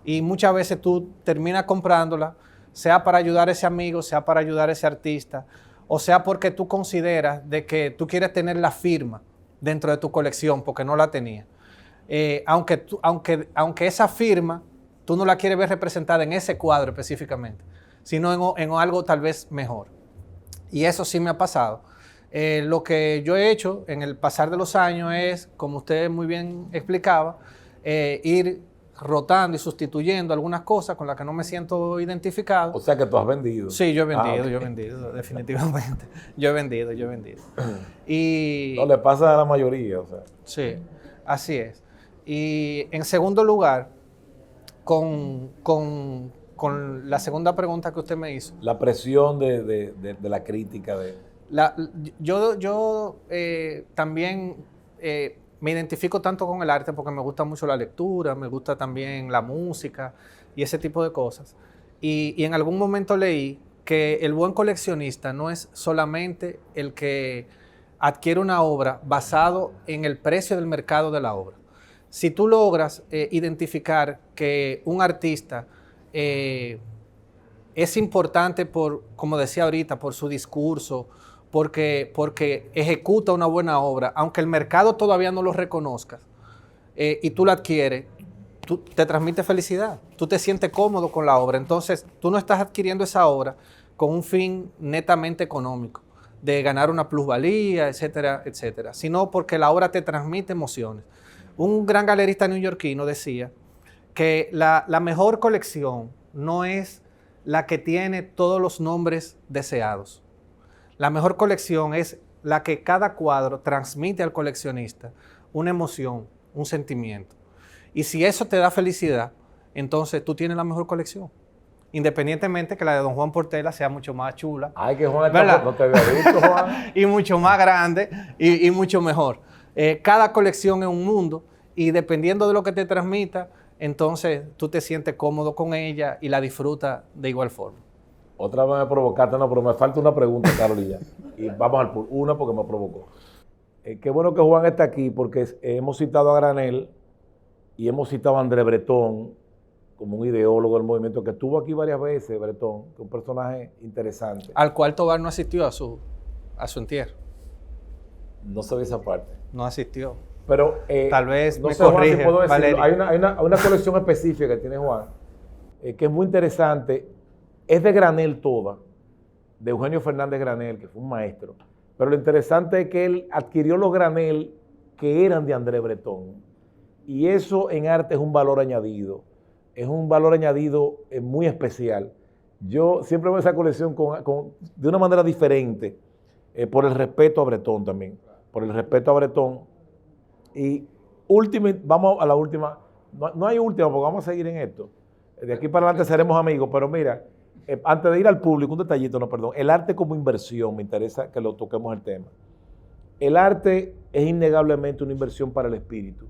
Speaker 3: Y muchas veces tú terminas comprándola, sea para ayudar a ese amigo, sea para ayudar a ese artista, o sea porque tú consideras de que tú quieres tener la firma dentro de tu colección porque no la tenías. Aunque esa firma tú no la quieres ver representada en ese cuadro específicamente, sino en algo tal vez mejor. Y eso sí me ha pasado. Lo que yo he hecho en el pasar de los años es, como usted muy bien explicaba, ir rotando y sustituyendo algunas cosas con las que no me siento identificado.
Speaker 2: O sea que tú has vendido.
Speaker 3: Sí, yo he vendido,
Speaker 2: okay.
Speaker 3: Yo he vendido, definitivamente. Yo he vendido. Y
Speaker 2: no le pasa a la mayoría, o sea.
Speaker 3: Sí, así es. Y en segundo lugar, con la segunda pregunta que usted me hizo.
Speaker 2: La presión de la crítica.
Speaker 3: Yo también me identifico tanto con el arte porque me gusta mucho la lectura, me gusta también la música y ese tipo de cosas. Y en algún momento leí que el buen coleccionista no es solamente el que adquiere una obra basado en el precio del mercado de la obra. Si tú logras identificar que un artista es importante como decía ahorita, por su discurso, porque ejecuta una buena obra, aunque el mercado todavía no lo reconozca, y tú la adquieres, te transmite felicidad, tú te sientes cómodo con la obra. Entonces, tú no estás adquiriendo esa obra con un fin netamente económico, de ganar una plusvalía, etcétera, etcétera, sino porque la obra te transmite emociones. Un gran galerista neoyorquino decía que la mejor colección no es la que tiene todos los nombres deseados. La mejor colección es la que cada cuadro transmite al coleccionista una emoción, un sentimiento. Y si eso te da felicidad, entonces tú tienes la mejor colección. Independientemente que la de Don Juan Portela sea mucho más chula.
Speaker 2: Ay, que Juan no te había visto, Juan.
Speaker 3: Y mucho más grande y mucho mejor. Cada colección es un mundo y dependiendo de lo que te transmita, entonces tú te sientes cómodo con ella y la disfrutas de igual forma.
Speaker 2: Otra vez me provocaste, no, pero me falta una pregunta, Carolina. Y vamos al una porque me provocó. Qué bueno que Juan está aquí porque hemos citado a Granel y hemos citado a André Breton como un ideólogo del movimiento que estuvo aquí varias veces, Breton, que es un personaje interesante.
Speaker 3: Al cual Tobar no asistió a su entierro.
Speaker 2: No sabía esa parte.
Speaker 3: No asistió.
Speaker 2: Pero
Speaker 3: tal vez
Speaker 2: no
Speaker 3: me
Speaker 2: sé,
Speaker 3: corrige,
Speaker 2: Juan, si puedo decirlo.
Speaker 3: Valeria.
Speaker 2: Hay una colección específica que tiene Juan, que es muy interesante. Es de Granel toda, de Eugenio Fernández Granel, que fue un maestro. Pero lo interesante es que él adquirió los Granel que eran de André Breton. Y eso en arte es un valor añadido. Es un valor añadido muy especial. Yo siempre veo esa colección de una manera diferente, por el respeto a Breton también. Por el respeto a Breton. Y vamos a la última. No hay última, porque vamos a seguir en esto. De aquí para adelante seremos amigos, pero mira, antes de ir al público, un detallito, el arte como inversión, me interesa que lo toquemos el tema. El arte es innegablemente una inversión para el espíritu.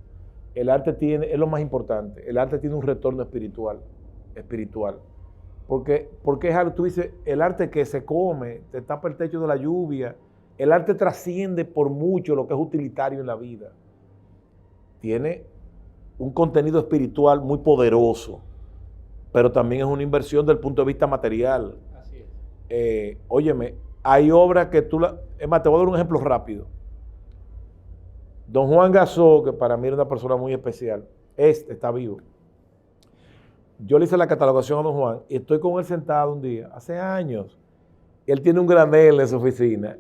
Speaker 2: El arte es lo más importante, el arte tiene un retorno espiritual. Porque es algo, tú dices, el arte que se come, te tapa el techo de la lluvia, el arte trasciende por mucho lo que es utilitario en la vida. Tiene un contenido espiritual muy poderoso, pero también es una inversión desde el punto de vista material.
Speaker 3: Así es.
Speaker 2: Óyeme, hay obras que es más, te voy a dar un ejemplo rápido. Don Juan Gasó, que para mí era una persona muy especial, está vivo. Yo le hice la catalogación a don Juan y estoy con él sentado un día, hace años. Él tiene un granel en su oficina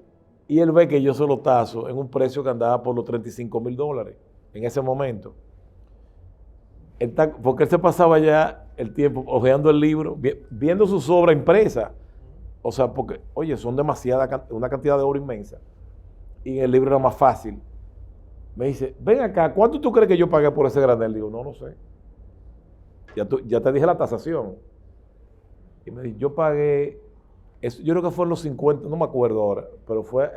Speaker 2: y él ve que yo se lo tazo en un precio que andaba por los $35,000 en ese momento. Porque él se pasaba ya el tiempo hojeando el libro, viendo sus obras impresas. O sea, porque, oye, son una cantidad de obra inmensa. Y en el libro era más fácil. Me dice, ven acá, ¿cuánto tú crees que yo pagué por ese granel? Digo, no sé. Ya te dije la tasación. Y me dice, yo pagué, yo creo que fue en los 50, no me acuerdo ahora, pero fue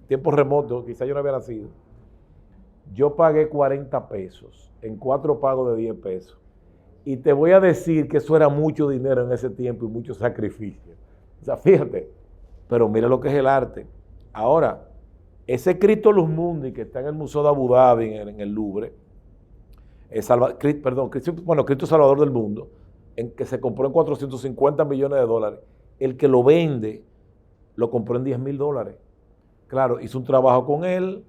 Speaker 2: tiempo remoto, quizá yo no había nacido. Yo pagué 40 pesos en 4 pagos de 10 pesos. Y te voy a decir que eso era mucho dinero en ese tiempo y mucho sacrificio. O sea, fíjate, pero mira lo que es el arte. Ahora, ese Cristo Luz Mundi que está en el Museo de Abu Dhabi, en el Louvre, Cristo Salvador del Mundo, en que se compró en $450 millones, el que lo vende, lo compró en $10,000. Claro, hizo un trabajo con él,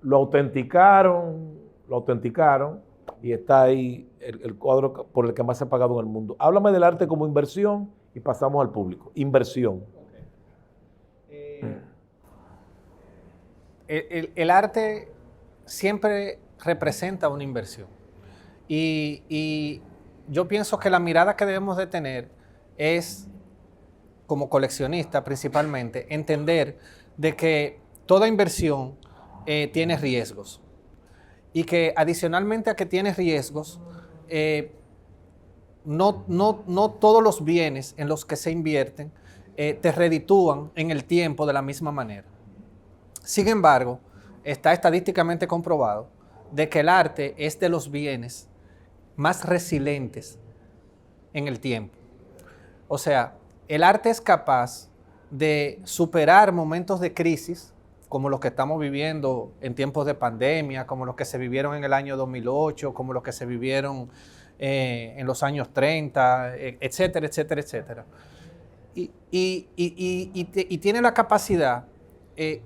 Speaker 2: lo autenticaron y está ahí el cuadro por el que más se ha pagado en el mundo. Háblame del arte como inversión y pasamos al público. Inversión.
Speaker 3: El arte siempre representa una inversión. Y yo pienso que la mirada que debemos de tener es, como coleccionista principalmente, entender de que toda inversión tiene riesgos. Y que adicionalmente a que tiene riesgos, no todos los bienes en los que se invierten te reditúan en el tiempo de la misma manera. Sin embargo, está estadísticamente comprobado de que el arte es de los bienes más resilientes en el tiempo. O sea, el arte es capaz de superar momentos de crisis, como los que estamos viviendo en tiempos de pandemia, como los que se vivieron en el año 2008, como los que se vivieron en los años 30, etcétera, etcétera, etcétera. Y tiene la capacidad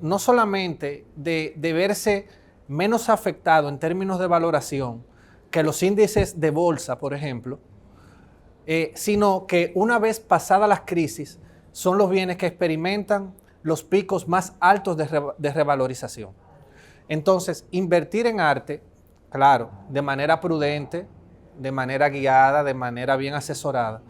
Speaker 3: no solamente de verse menos afectado en términos de valoración que los índices de bolsa, por ejemplo, sino que una vez pasadas las crisis, son los bienes que experimentan los picos más altos de revalorización. Entonces, invertir en arte, claro, de manera prudente, de manera guiada, de manera bien asesorada,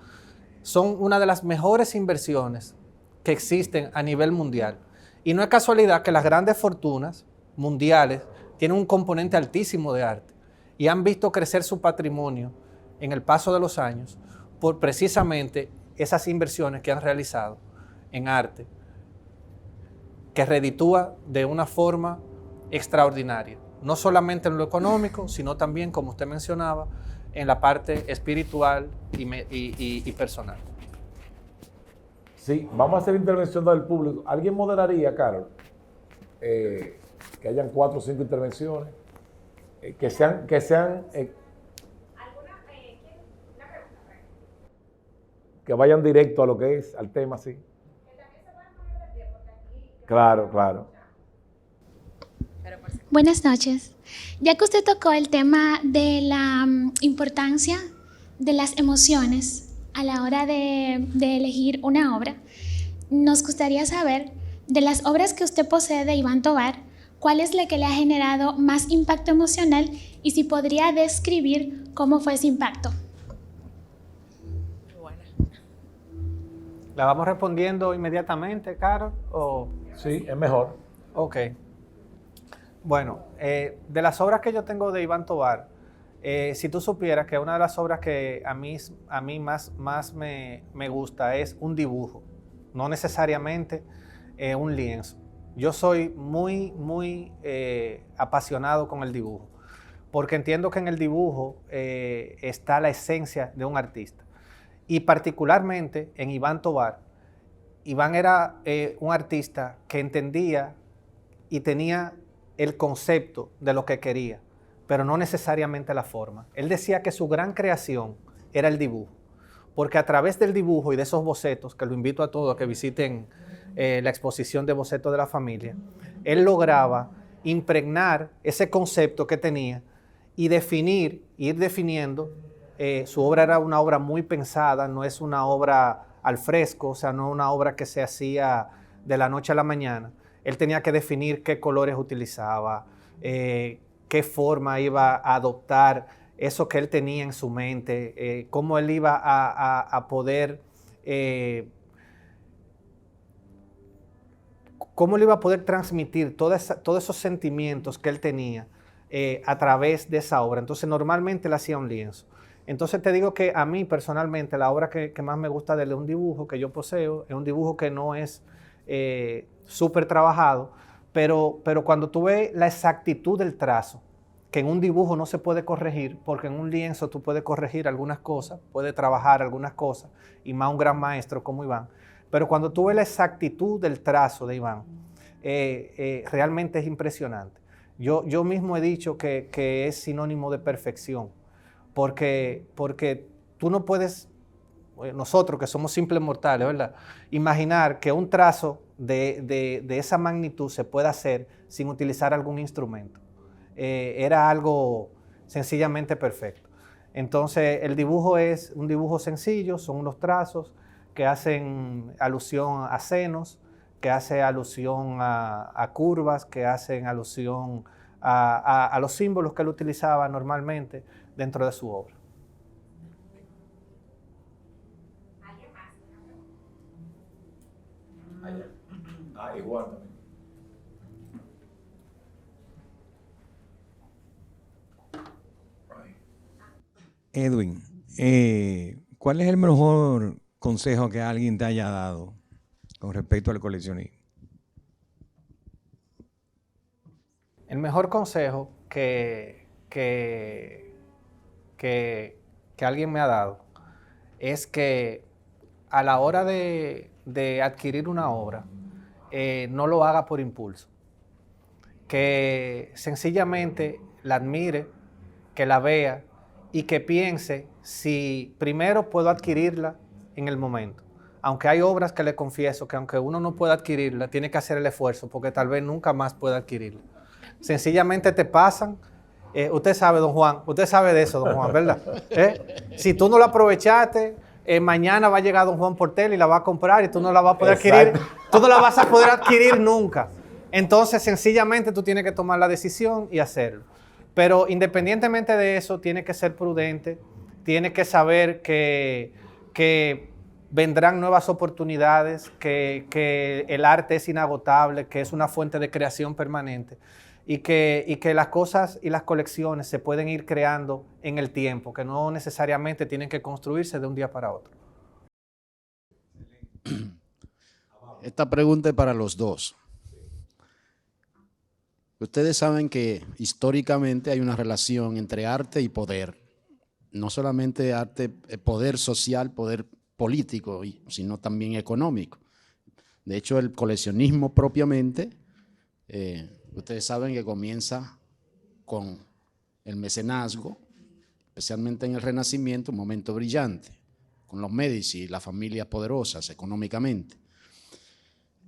Speaker 3: son una de las mejores inversiones que existen a nivel mundial. Y no es casualidad que las grandes fortunas mundiales tienen un componente altísimo de arte y han visto crecer su patrimonio en el paso de los años por precisamente esas inversiones que han realizado en arte, que reditúa de una forma extraordinaria, no solamente en lo económico, sino también, como usted mencionaba, en la parte espiritual y personal.
Speaker 2: Sí, vamos a hacer intervención del público. ¿Alguien moderaría, Carol? Que hayan 4 o 5 intervenciones. Que sean que vayan directo a lo que es, al tema, sí. Claro, claro.
Speaker 4: Buenas noches. Ya que usted tocó el tema de la importancia de las emociones a la hora de elegir una obra, nos gustaría saber, de las obras que usted posee de Iván Tovar, ¿cuál es la que le ha generado más impacto emocional y si podría describir cómo fue ese impacto?
Speaker 1: Bueno.
Speaker 3: ¿La vamos respondiendo inmediatamente, Carol? ¿O?
Speaker 2: Sí, es mejor.
Speaker 3: Ok. Bueno, de las obras que yo tengo de Iván Tovar, si tú supieras que una de las obras que a mí más me gusta es un dibujo, no necesariamente un lienzo. Yo soy muy apasionado con el dibujo, porque entiendo que en el dibujo está la esencia de un artista. Y particularmente en Iván Tovar, Iván era un artista que entendía y tenía el concepto de lo que quería, pero no necesariamente la forma. Él decía que su gran creación era el dibujo, porque a través del dibujo y de esos bocetos, que lo invito a todos a que visiten la exposición de bocetos de la familia, él lograba impregnar ese concepto que tenía y ir definiendo. Su obra era una obra muy pensada, no es una obra al fresco, o sea, no una obra que se hacía de la noche a la mañana. Él tenía que definir qué colores utilizaba, qué forma iba a adoptar eso que él tenía en su mente, cómo él iba a poder, cómo él iba a poder transmitir todos esos sentimientos que él tenía a través de esa obra. Entonces, normalmente él hacía un lienzo. Entonces, te digo que a mí personalmente la obra que más me gusta de él es un dibujo que yo poseo, es un dibujo que no es súper trabajado, pero cuando tú ves la exactitud del trazo, que en un dibujo no se puede corregir, porque en un lienzo tú puedes corregir algunas cosas, puedes trabajar algunas cosas, y más un gran maestro como Iván. Pero cuando tú ves la exactitud del trazo de Iván, realmente es impresionante. Yo mismo he dicho que es sinónimo de perfección, porque tú no puedes, nosotros que somos simples mortales, ¿verdad?, imaginar que un trazo de esa magnitud se pueda hacer sin utilizar algún instrumento. Era algo sencillamente perfecto. Entonces, el dibujo es un dibujo sencillo, son unos trazos que hacen alusión a senos, que hacen alusión a curvas, que hacen alusión a los símbolos que él utilizaba normalmente dentro de su obra.
Speaker 2: Igual.
Speaker 5: Edwin, ¿cuál es el mejor consejo que alguien te haya dado con respecto al coleccionismo?
Speaker 3: El mejor consejo que alguien me ha dado es que a la hora de adquirir una obra, no lo haga por impulso. Que sencillamente la admire, que la vea y que piense si primero puedo adquirirla en el momento. Aunque hay obras que le confieso que aunque uno no pueda adquirirla, tiene que hacer el esfuerzo porque tal vez nunca más pueda adquirirla. Sencillamente te pasan. Usted sabe, don Juan, usted sabe de eso, don Juan, ¿verdad? Si tú no la aprovechaste, mañana va a llegar don Juan Portel y la va a comprar y tú no la vas a poder adquirir. Tú no la vas a poder adquirir nunca. Entonces, sencillamente tú tienes que tomar la decisión y hacerlo. Pero independientemente de eso, tienes que ser prudente, tienes que saber que vendrán nuevas oportunidades, que el arte es inagotable, que es una fuente de creación permanente y que las cosas y las colecciones se pueden ir creando en el tiempo, que no necesariamente tienen que construirse de un día para otro.
Speaker 6: Esta pregunta es para los dos. Ustedes saben que históricamente hay una relación entre arte y poder. No solamente arte, poder social, poder político, sino también económico. De hecho, el coleccionismo propiamente, ustedes saben que comienza con el mecenazgo, especialmente en el Renacimiento, un momento brillante, con los Medici y las familias poderosas económicamente.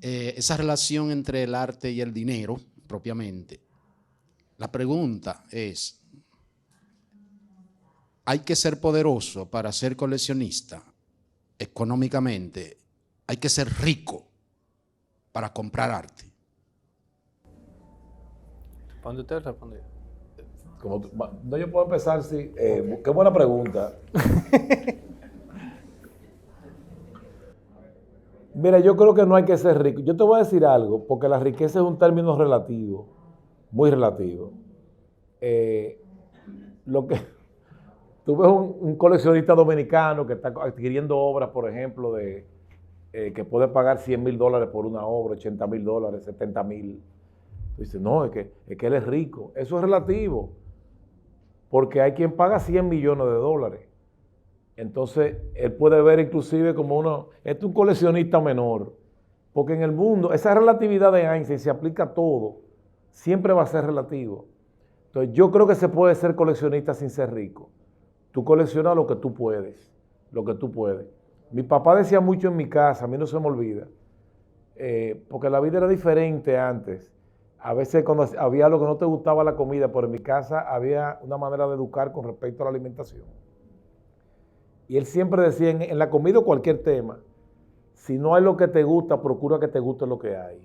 Speaker 6: Esa relación entre el arte y el dinero, propiamente. La pregunta es, ¿hay que ser poderoso para ser coleccionista económicamente? ¿Hay que ser rico para comprar arte?
Speaker 3: ¿Responde usted o responde?
Speaker 2: No, yo puedo empezar, sí. Qué buena pregunta. Mira, yo creo que no hay que ser rico. Yo te voy a decir algo, porque la riqueza es un término relativo, muy relativo. Tú ves un coleccionista dominicano que está adquiriendo obras, por ejemplo, que puede pagar $100,000 por una obra, $80,000, $70,000. Tú dices, no, es que él es rico. Eso es relativo, porque hay quien paga $100 millones. Entonces, él puede ver inclusive como este es un coleccionista menor, porque en el mundo, esa relatividad de Einstein se aplica a todo, siempre va a ser relativo. Entonces, yo creo que se puede ser coleccionista sin ser rico. Tú coleccionas lo que tú puedes, lo que tú puedes. Mi papá decía mucho en mi casa, a mí no se me olvida, porque la vida era diferente antes. A veces cuando había algo que no te gustaba la comida, pero en mi casa había una manera de educar con respecto a la alimentación. Y él siempre decía en la comida o cualquier tema, si no hay lo que te gusta, procura que te guste lo que hay.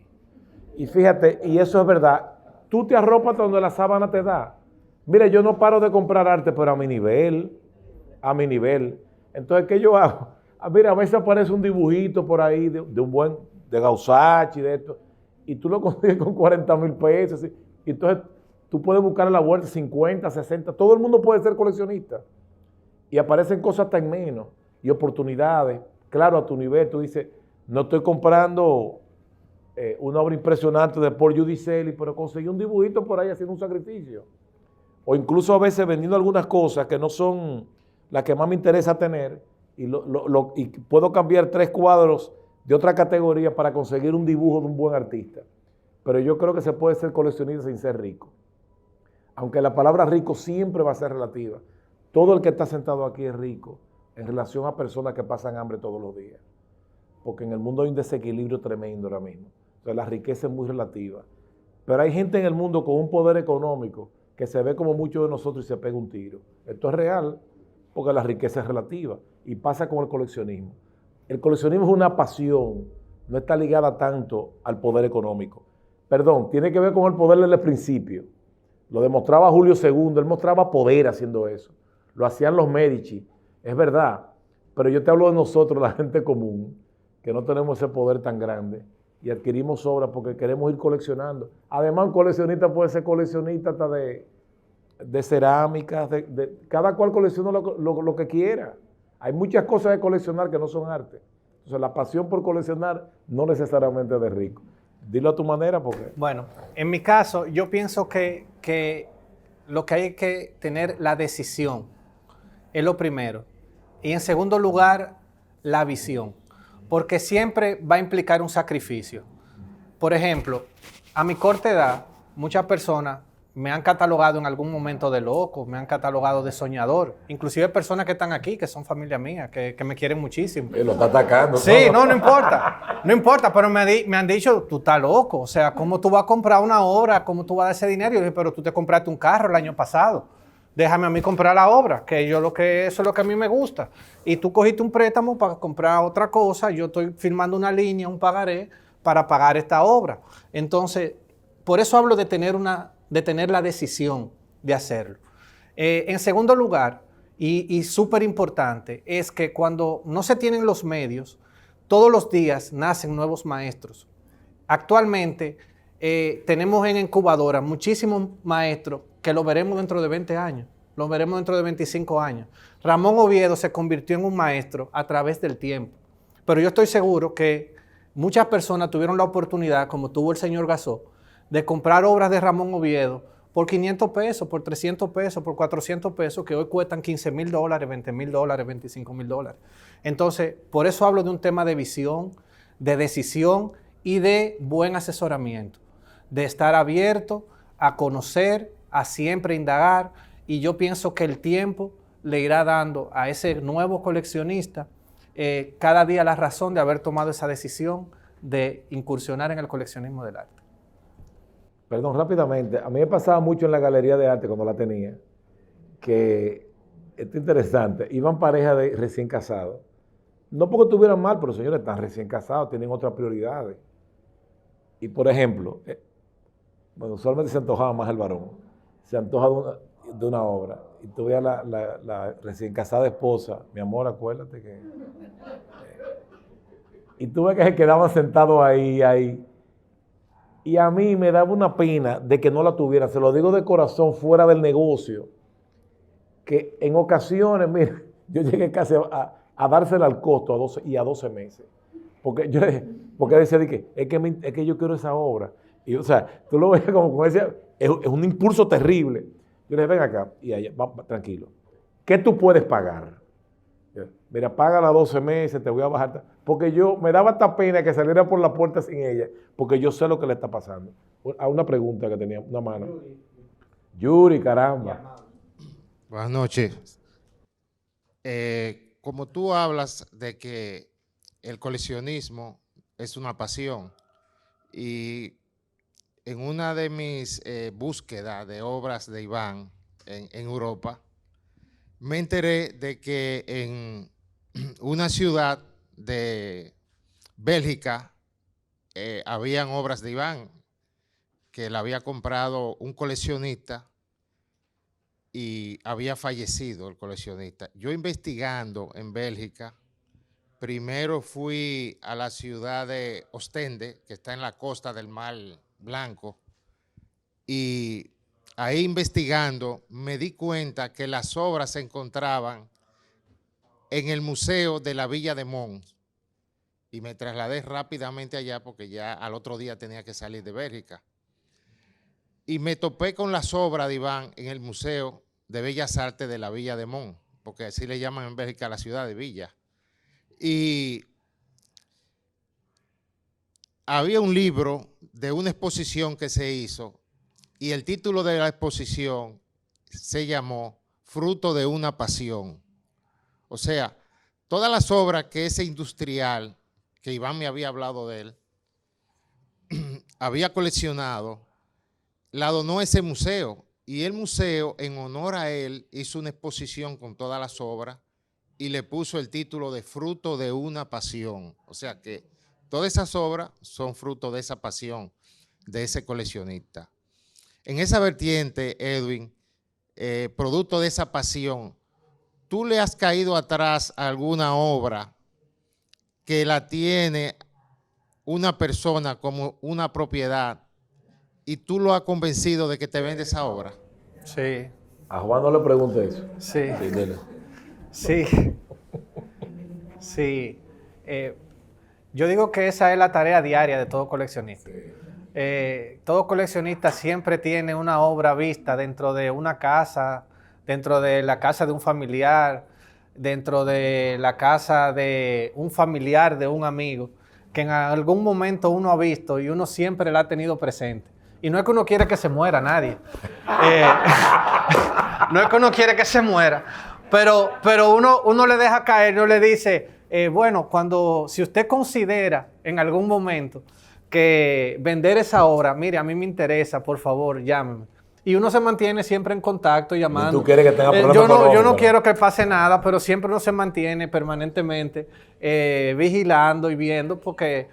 Speaker 2: Y fíjate, y eso es verdad, tú te arropas donde la sábana te da. Mira, yo no paro de comprar arte, pero a mi nivel, a mi nivel. Entonces, ¿qué yo hago? Mira, a veces aparece un dibujito por ahí de un buen, de Gausachi, de esto, y tú lo consigues con 40,000 pesos. Y entonces, tú puedes buscar a la vuelta 50, 60, todo el mundo puede ser coleccionista. Y aparecen cosas tan menos, y oportunidades. Claro, a tu nivel, tú dices, no estoy comprando una obra impresionante de Paul Giudicelli, pero conseguí un dibujito por ahí haciendo un sacrificio. O incluso a veces vendiendo algunas cosas que no son las que más me interesa tener, y puedo cambiar 3 cuadros de otra categoría para conseguir un dibujo de un buen artista. Pero yo creo que se puede ser coleccionista sin ser rico. Aunque la palabra rico siempre va a ser relativa. Todo el que está sentado aquí es rico en relación a personas que pasan hambre todos los días. Porque en el mundo hay un desequilibrio tremendo ahora mismo. O sea, la riqueza es muy relativa. Pero hay gente en el mundo con un poder económico que se ve como muchos de nosotros y se pega un tiro. Esto es real porque la riqueza es relativa. Y pasa con el coleccionismo. El coleccionismo es una pasión, no está ligada tanto al poder económico. Perdón, tiene que ver con el poder desde el principio. Lo demostraba Julio II, él mostraba poder haciendo eso. Lo hacían los Medici, es verdad. Pero yo te hablo de nosotros, la gente común, que no tenemos ese poder tan grande y adquirimos obras porque queremos ir coleccionando. Además, un coleccionista puede ser coleccionista hasta de cerámica, cada cual colecciona lo que quiera. Hay muchas cosas de coleccionar que no son arte. Entonces, la pasión por coleccionar no necesariamente es de rico. Dilo a tu manera porque...
Speaker 3: Bueno, en mi caso, yo pienso que lo que hay que tener la decisión es lo primero. Y en segundo lugar, la visión. Porque siempre va a implicar un sacrificio. Por ejemplo, a mi corta edad, muchas personas me han catalogado en algún momento de loco, me han catalogado de soñador. Inclusive personas que están aquí, que son familia mía, que me quieren muchísimo.
Speaker 2: Y lo está atacando.
Speaker 3: Sí, no importa. No importa, pero me han dicho, tú estás loco. O sea, ¿cómo tú vas a comprar una obra? ¿Cómo tú vas a dar ese dinero? Y yo dije, pero tú te compraste un carro el año pasado. Déjame a mí comprar la obra, que eso es lo que a mí me gusta. Y tú cogiste un préstamo para comprar otra cosa, yo estoy firmando una línea, un pagaré, para pagar esta obra. Entonces, por eso hablo de tener la decisión de hacerlo. En segundo lugar, y súper importante, es que cuando no se tienen los medios, todos los días nacen nuevos maestros. Actualmente tenemos en incubadora muchísimos maestros que lo veremos dentro de 20 años, lo veremos dentro de 25 años. Ramón Oviedo se convirtió en un maestro a través del tiempo, pero yo estoy seguro que muchas personas tuvieron la oportunidad, como tuvo el señor Gasó, de comprar obras de Ramón Oviedo por 500 pesos, por 300 pesos, por 400 pesos, que hoy cuestan $15,000, $20,000, $25,000. Entonces, por eso hablo de un tema de visión, de decisión y de buen asesoramiento, de estar abierto a conocer, a siempre indagar, y yo pienso que el tiempo le irá dando a ese nuevo coleccionista cada día la razón de haber tomado esa decisión de incursionar en el coleccionismo del arte.
Speaker 2: Perdón, rápidamente, a mí me pasaba mucho en la galería de arte cuando la tenía, que esto es interesante, iban parejas de recién casados, no porque estuvieran mal, pero señores, están recién casados, tienen otras prioridades. Y por ejemplo, bueno, usualmente se antojaba más el varón, se antoja de una obra, y tú veías la recién casada esposa, mi amor, acuérdate que... y tú ves que se quedaban sentados ahí. Y a mí me daba una pena de que no la tuviera, se lo digo de corazón, fuera del negocio, que en ocasiones, mira, yo llegué casi a dársela al costo a 12 meses. Porque decía es que yo quiero esa obra. Y o sea, tú lo ves como decía, es un impulso terrible. Yo le dije, ven acá, y allá, tranquilo. ¿Qué tú puedes pagar? Mira, págala 12 meses, te voy a bajar. Porque me daba esta pena que saliera por la puerta sin ella, porque yo sé lo que le está pasando. A una pregunta que tenía, una mano. Yuri, caramba.
Speaker 7: Buenas noches. Como tú hablas de que el coleccionismo es una pasión y en una de mis búsquedas de obras de Iván en Europa, me enteré de que en una ciudad de Bélgica habían obras de Iván que la había comprado un coleccionista y había fallecido el coleccionista. Yo investigando en Bélgica, primero fui a la ciudad de Ostende, que está en la costa del Mar Blanco, y ahí investigando me di cuenta que las obras se encontraban en el Museo de la Villa de Mons, y me trasladé rápidamente allá porque ya al otro día tenía que salir de Bélgica. Y me topé con las obras de Iván en el Museo de Bellas Artes de la Villa de Mons, porque así le llaman en Bélgica la ciudad de Villa. Y había un libro de una exposición que se hizo y el título de la exposición se llamó Fruto de una pasión. O sea, todas las obras que ese industrial, que Iván me había hablado de él, había coleccionado, la donó a ese museo y el museo en honor a él hizo una exposición con todas las obras y le puso el título de Fruto de una pasión. O sea que todas esas obras son fruto de esa pasión de ese coleccionista. En esa vertiente, Edwin, producto de esa pasión, ¿tú le has caído atrás a alguna obra que la tiene una persona como una propiedad y tú lo has convencido de que te vende esa obra?
Speaker 3: Sí,
Speaker 2: A Juan no le pregunte eso.
Speaker 3: sí,
Speaker 2: Sí, dile.
Speaker 3: sí, sí. Yo digo que esa es la tarea diaria de todo coleccionista. Todo coleccionista siempre tiene una obra vista dentro de una casa, dentro de la casa de un familiar, dentro de la casa de un familiar, de un amigo, que en algún momento uno ha visto y uno siempre la ha tenido presente. Y no es que uno quiere que se muera nadie. No es que uno quiere que se muera, pero uno le deja caer, no le dice, bueno, si usted considera en algún momento que vender esa obra, mire, a mí me interesa, por favor, llámeme. Y uno se mantiene siempre en contacto, llamando.
Speaker 2: ¿Y tú quieres que tenga problemas
Speaker 3: yo no
Speaker 2: económicos?
Speaker 3: quiero que pase nada, pero siempre uno se mantiene permanentemente vigilando y viendo porque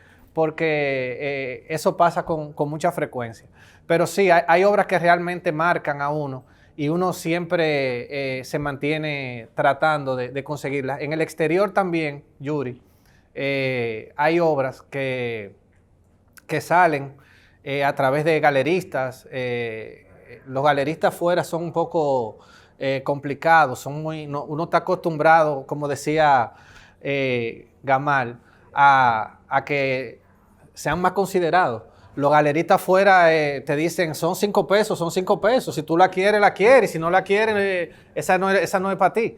Speaker 3: eso pasa con mucha frecuencia. Pero sí, hay obras que realmente marcan a uno y uno siempre se mantiene tratando de conseguirlas. En el exterior también, Yuri, hay obras que salen a través de galeristas. Los galeristas fuera son un poco complicados, uno está acostumbrado, como decía Gamal, a que sean más considerados. Los galeristas fuera te dicen, son 5 pesos, son 5 pesos. Si tú la quieres, la quieres. Si no la quieres, esa no es para ti.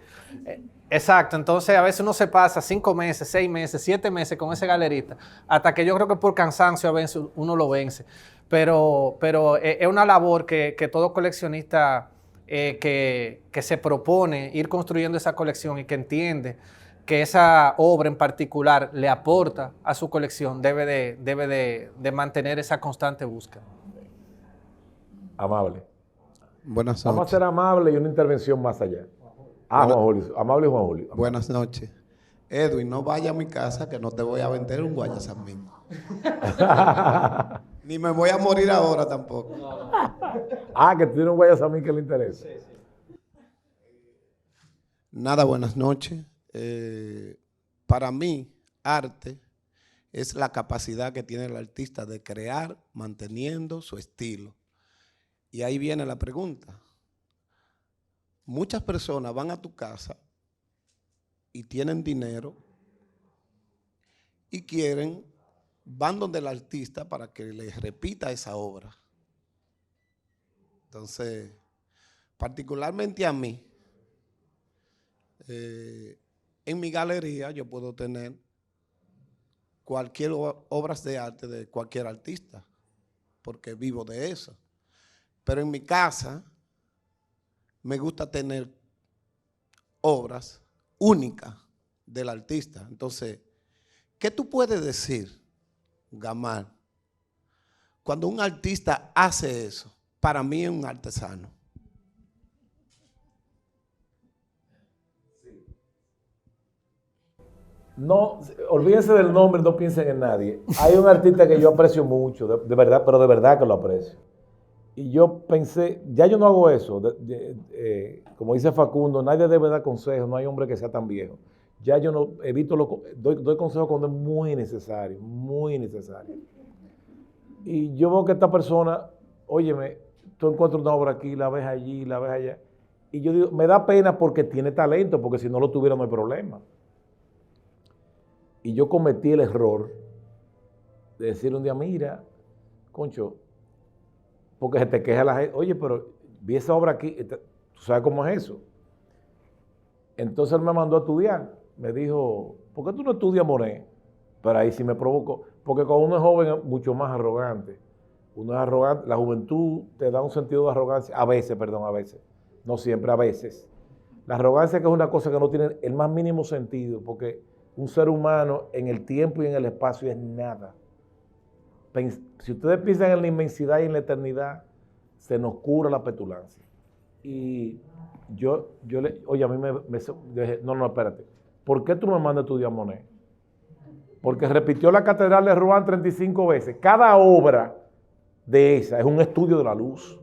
Speaker 3: Exacto. Entonces, a veces uno se pasa 5 meses, 6 meses, 7 meses con ese galerista, hasta que yo creo que por cansancio a veces uno lo vence. Pero es una labor que todo coleccionista que se propone ir construyendo esa colección y que entiende que esa obra en particular le aporta a su colección, debe de mantener esa constante búsqueda.
Speaker 2: Amable.
Speaker 8: Buenas
Speaker 2: Vamos a
Speaker 8: noches.
Speaker 2: ser amables y una intervención más allá. Juan Julio. Amable Juan Julio.
Speaker 8: Buenas noches. Edwin, no vaya a mi casa que no te voy a vender un guayasamín. Ni me voy a morir ahora tampoco.
Speaker 2: Que tiene un guayasamín que le interesa.
Speaker 8: Nada, buenas noches. Para mí, arte es la capacidad que tiene el artista de crear manteniendo su estilo. Y ahí viene la pregunta. Muchas personas van a tu casa y tienen dinero y van donde el artista para que les repita esa obra. Entonces, particularmente a mí, en mi galería yo puedo tener cualquier obras de arte de cualquier artista, porque vivo de eso. Pero en mi casa me gusta tener obras únicas del artista. Entonces, ¿qué tú puedes decir, Gamal, cuando un artista hace eso? Para mí es un artesano.
Speaker 2: No, olvídense del nombre, no piensen en nadie. Hay un artista que yo aprecio mucho, de verdad, pero de verdad que lo aprecio. Y yo pensé, ya yo no hago eso. Como dice Facundo, nadie debe dar consejos, no hay hombre que sea tan viejo. Ya yo no evito, doy consejos cuando es muy necesario, muy necesario. Y yo veo que esta persona, óyeme, tú encuentras una obra aquí, la ves allí, la ves allá. Y yo digo, me da pena porque tiene talento, porque si no lo tuviera no hay problema. Y yo cometí el error de decir un día, mira, concho, porque se te queja la gente, oye, pero vi esa obra aquí, ¿tú sabes cómo es eso? Entonces él me mandó a estudiar, me dijo, ¿por qué tú no estudias Monet? Pero ahí sí me provocó, porque cuando uno es joven es mucho más arrogante. Uno es arrogante, la juventud te da un sentido de arrogancia, a veces, no siempre, a veces. La arrogancia que es una cosa que no tiene el más mínimo sentido, porque un ser humano en el tiempo y en el espacio es nada. Si ustedes piensan en la inmensidad y en la eternidad, se nos cura la petulancia. Y oye, a mí me dije, no, espérate. ¿Por qué tú me mandas a estudiar Monet? Porque repitió la Catedral de Rouen 35 veces. Cada obra de esa es un estudio de la luz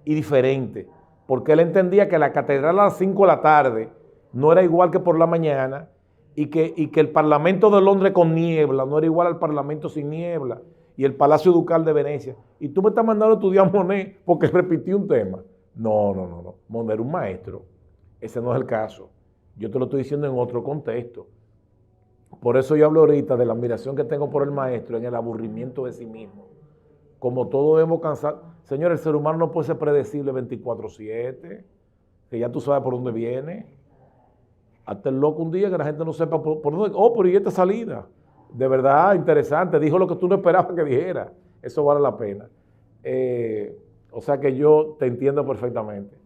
Speaker 2: y diferente. Porque él entendía que la Catedral a las 5 de la tarde no era igual que por la mañana y que el Parlamento de Londres con niebla no era igual al Parlamento sin niebla y el Palacio Ducal de Venecia. Y tú me estás mandando a estudiar Monet porque repitió un tema. No. Monet era un maestro. Ese no es el caso. Yo te lo estoy diciendo en otro contexto. Por eso yo hablo ahorita de la admiración que tengo por el maestro en el aburrimiento de sí mismo. Como todos hemos cansado. Señor, el ser humano no puede ser predecible 24/7, que ya tú sabes por dónde viene. Hasta el loco un día que la gente no sepa por dónde. Oh, pero ¿y esta salida? De verdad, interesante. Dijo lo que tú no esperabas que dijera. Eso vale la pena. O sea que yo te entiendo perfectamente.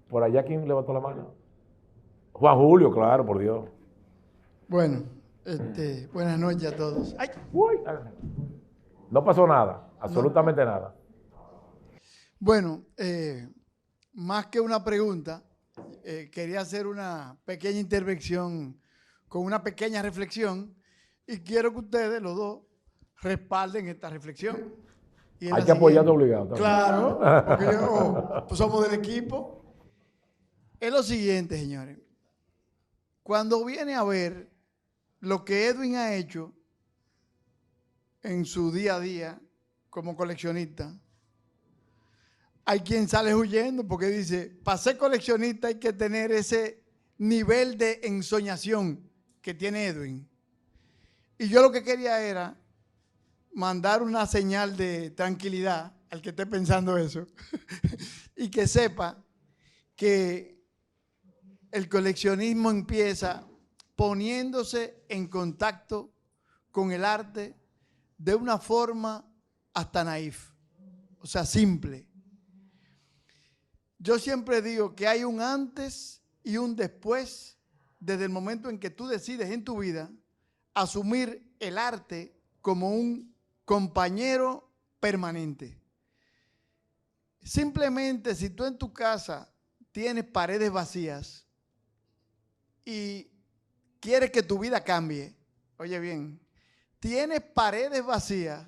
Speaker 2: Por allá, ¿quién levantó la mano? Juan Julio, claro, por Dios.
Speaker 9: Bueno, buenas noches a todos. ¡Ay!
Speaker 2: Uy, no pasó nada, absolutamente nada.
Speaker 9: Bueno, más que una pregunta, quería hacer una pequeña intervención con una pequeña reflexión y quiero que ustedes, los dos, respalden esta reflexión.
Speaker 2: Hay que apoyarlo obligado también.
Speaker 9: Claro, porque pues somos del equipo. Es lo siguiente, señores. Cuando viene a ver lo que Edwin ha hecho en su día a día como coleccionista, hay quien sale huyendo porque dice, para ser coleccionista hay que tener ese nivel de ensoñación que tiene Edwin. Y yo lo que quería era mandar una señal de tranquilidad al que esté pensando eso y que sepa que el coleccionismo empieza poniéndose en contacto con el arte de una forma hasta naif, o sea, simple. Yo siempre digo que hay un antes y un después desde el momento en que tú decides en tu vida asumir el arte como un compañero permanente. Simplemente si tú en tu casa tienes paredes vacías y quieres que tu vida cambie, oye bien, tienes paredes vacías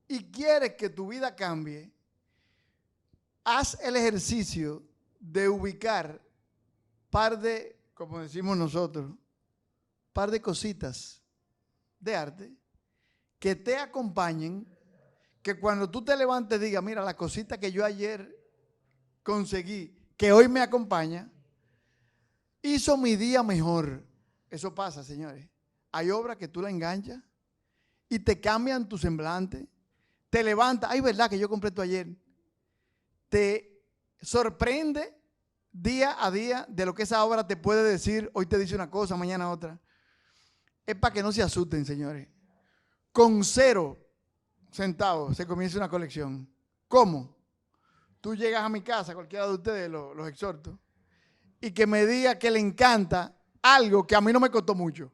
Speaker 9: y quieres que tu vida cambie, haz el ejercicio de ubicar par de, como decimos nosotros, par de cositas de arte que te acompañen, que cuando tú te levantes digas, mira, la cosita que yo ayer conseguí, que hoy me acompaña, hizo mi día mejor. Eso pasa, señores. Hay obras que tú la enganchas y te cambian tu semblante, te levantas, ay, verdad que yo compré esto ayer. Te sorprende día a día de lo que esa obra te puede decir. Hoy te dice una cosa, mañana otra. Es para que no se asusten, señores. Con 0 centavos se comienza una colección. ¿Cómo? tú llegas a mi casa, cualquiera de ustedes los exhorto, y que me diga que le encanta algo que a mí no me costó mucho,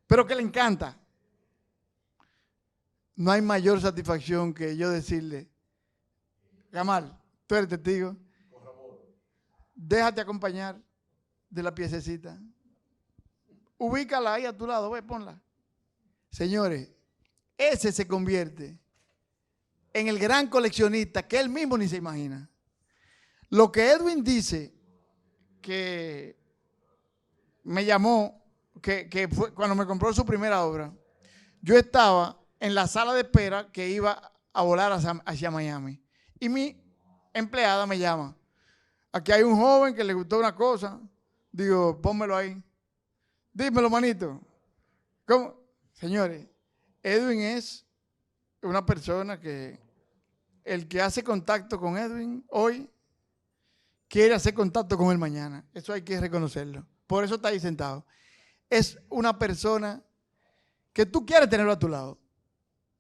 Speaker 9: pero que le encanta. No hay mayor satisfacción que yo decirle, Gamal, tú eres testigo, déjate acompañar de la piececita, ubícala ahí a tu lado, ve, ponla. Señores, ese se convierte en el gran coleccionista que él mismo ni se imagina. Lo que Edwin dice, que me llamó, que fue cuando me compró su primera obra, yo estaba en la sala de espera que iba a volar hacia Miami. Y mi empleada me llama. Aquí hay un joven que le gustó una cosa. Digo, pónmelo ahí. Dímelo, manito. ¿Cómo? Señores, Edwin es una persona que el que hace contacto con Edwin hoy quiere hacer contacto con él mañana. Eso hay que reconocerlo. Por eso está ahí sentado. Es una persona que tú quieres tenerlo a tu lado.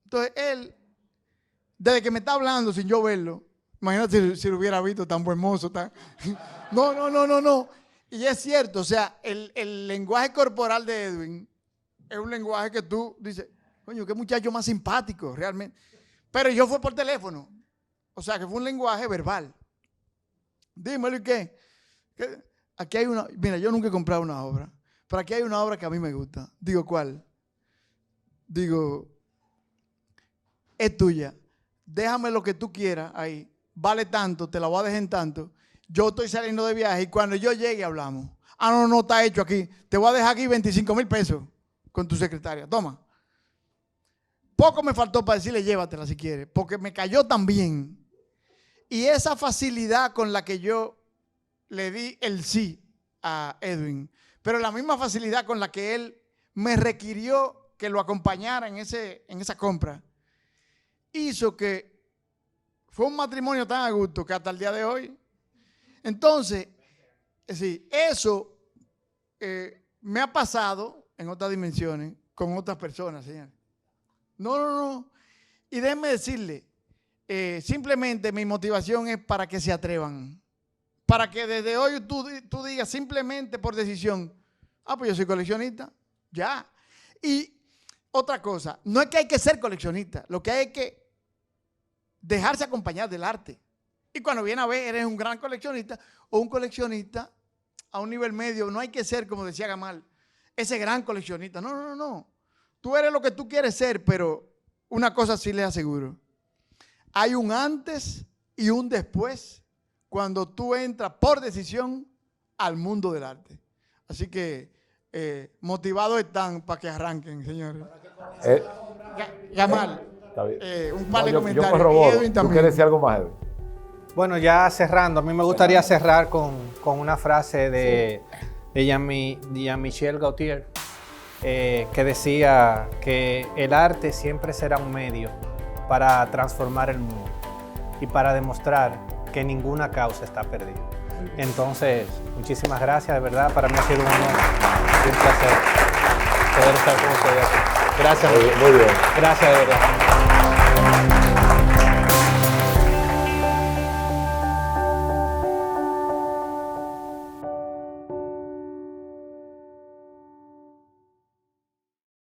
Speaker 9: Entonces, él, desde que me está hablando sin yo verlo, imagínate si lo hubiera visto tan buen mozo. No. Y es cierto, o sea, el lenguaje corporal de Edwin es un lenguaje que tú dices, coño, qué muchacho más simpático, realmente. Pero yo fue por teléfono. O sea, que fue un lenguaje verbal. Dímelo, ¿y qué? Aquí hay una, mira, yo nunca he comprado una obra, pero aquí hay una obra que a mí me gusta. Digo, ¿cuál? Digo, es tuya. Déjame lo que tú quieras ahí. Vale tanto, te la voy a dejar en tanto. Yo estoy saliendo de viaje y cuando yo llegue hablamos. No, está hecho aquí. Te voy a dejar aquí 25,000 pesos con tu secretaria. Toma. Poco me faltó para decirle llévatela si quieres, porque me cayó tan bien. Y esa facilidad con la que yo le di el sí a Edwin, pero la misma facilidad con la que él me requirió que lo acompañara en esa compra, hizo que fue un matrimonio tan a gusto que hasta el día de hoy. Entonces, sí, eso me ha pasado en otras dimensiones con otras personas, señores. No. Y déjenme decirle, simplemente mi motivación es para que se atrevan. Para que desde hoy tú digas simplemente por decisión, pues yo soy coleccionista, ya. Y otra cosa, no es que hay que ser coleccionista, lo que hay es que dejarse acompañar del arte. Y cuando viene a ver, eres un gran coleccionista o un coleccionista a un nivel medio. No hay que ser, como decía Gamal, ese gran coleccionista. No. Tú eres lo que tú quieres ser, pero una cosa sí les aseguro. Hay un antes y un después cuando tú entras por decisión al mundo del arte. Así que motivados están para que arranquen, señores. Gamal, un par de comentarios.
Speaker 2: Yo corroboro. ¿Tú quieres decir algo más, Edwin?
Speaker 3: Bueno, ya cerrando, a mí me gustaría cerrar con una frase de Jean-Michel Gaultier, que decía que el arte siempre será un medio para transformar el mundo y para demostrar que ninguna causa está perdida. Entonces, muchísimas gracias, de verdad, para mí ha sido un honor y un placer poder estar con ustedes aquí. Gracias.
Speaker 2: Muy bien.
Speaker 3: Gracias, de verdad.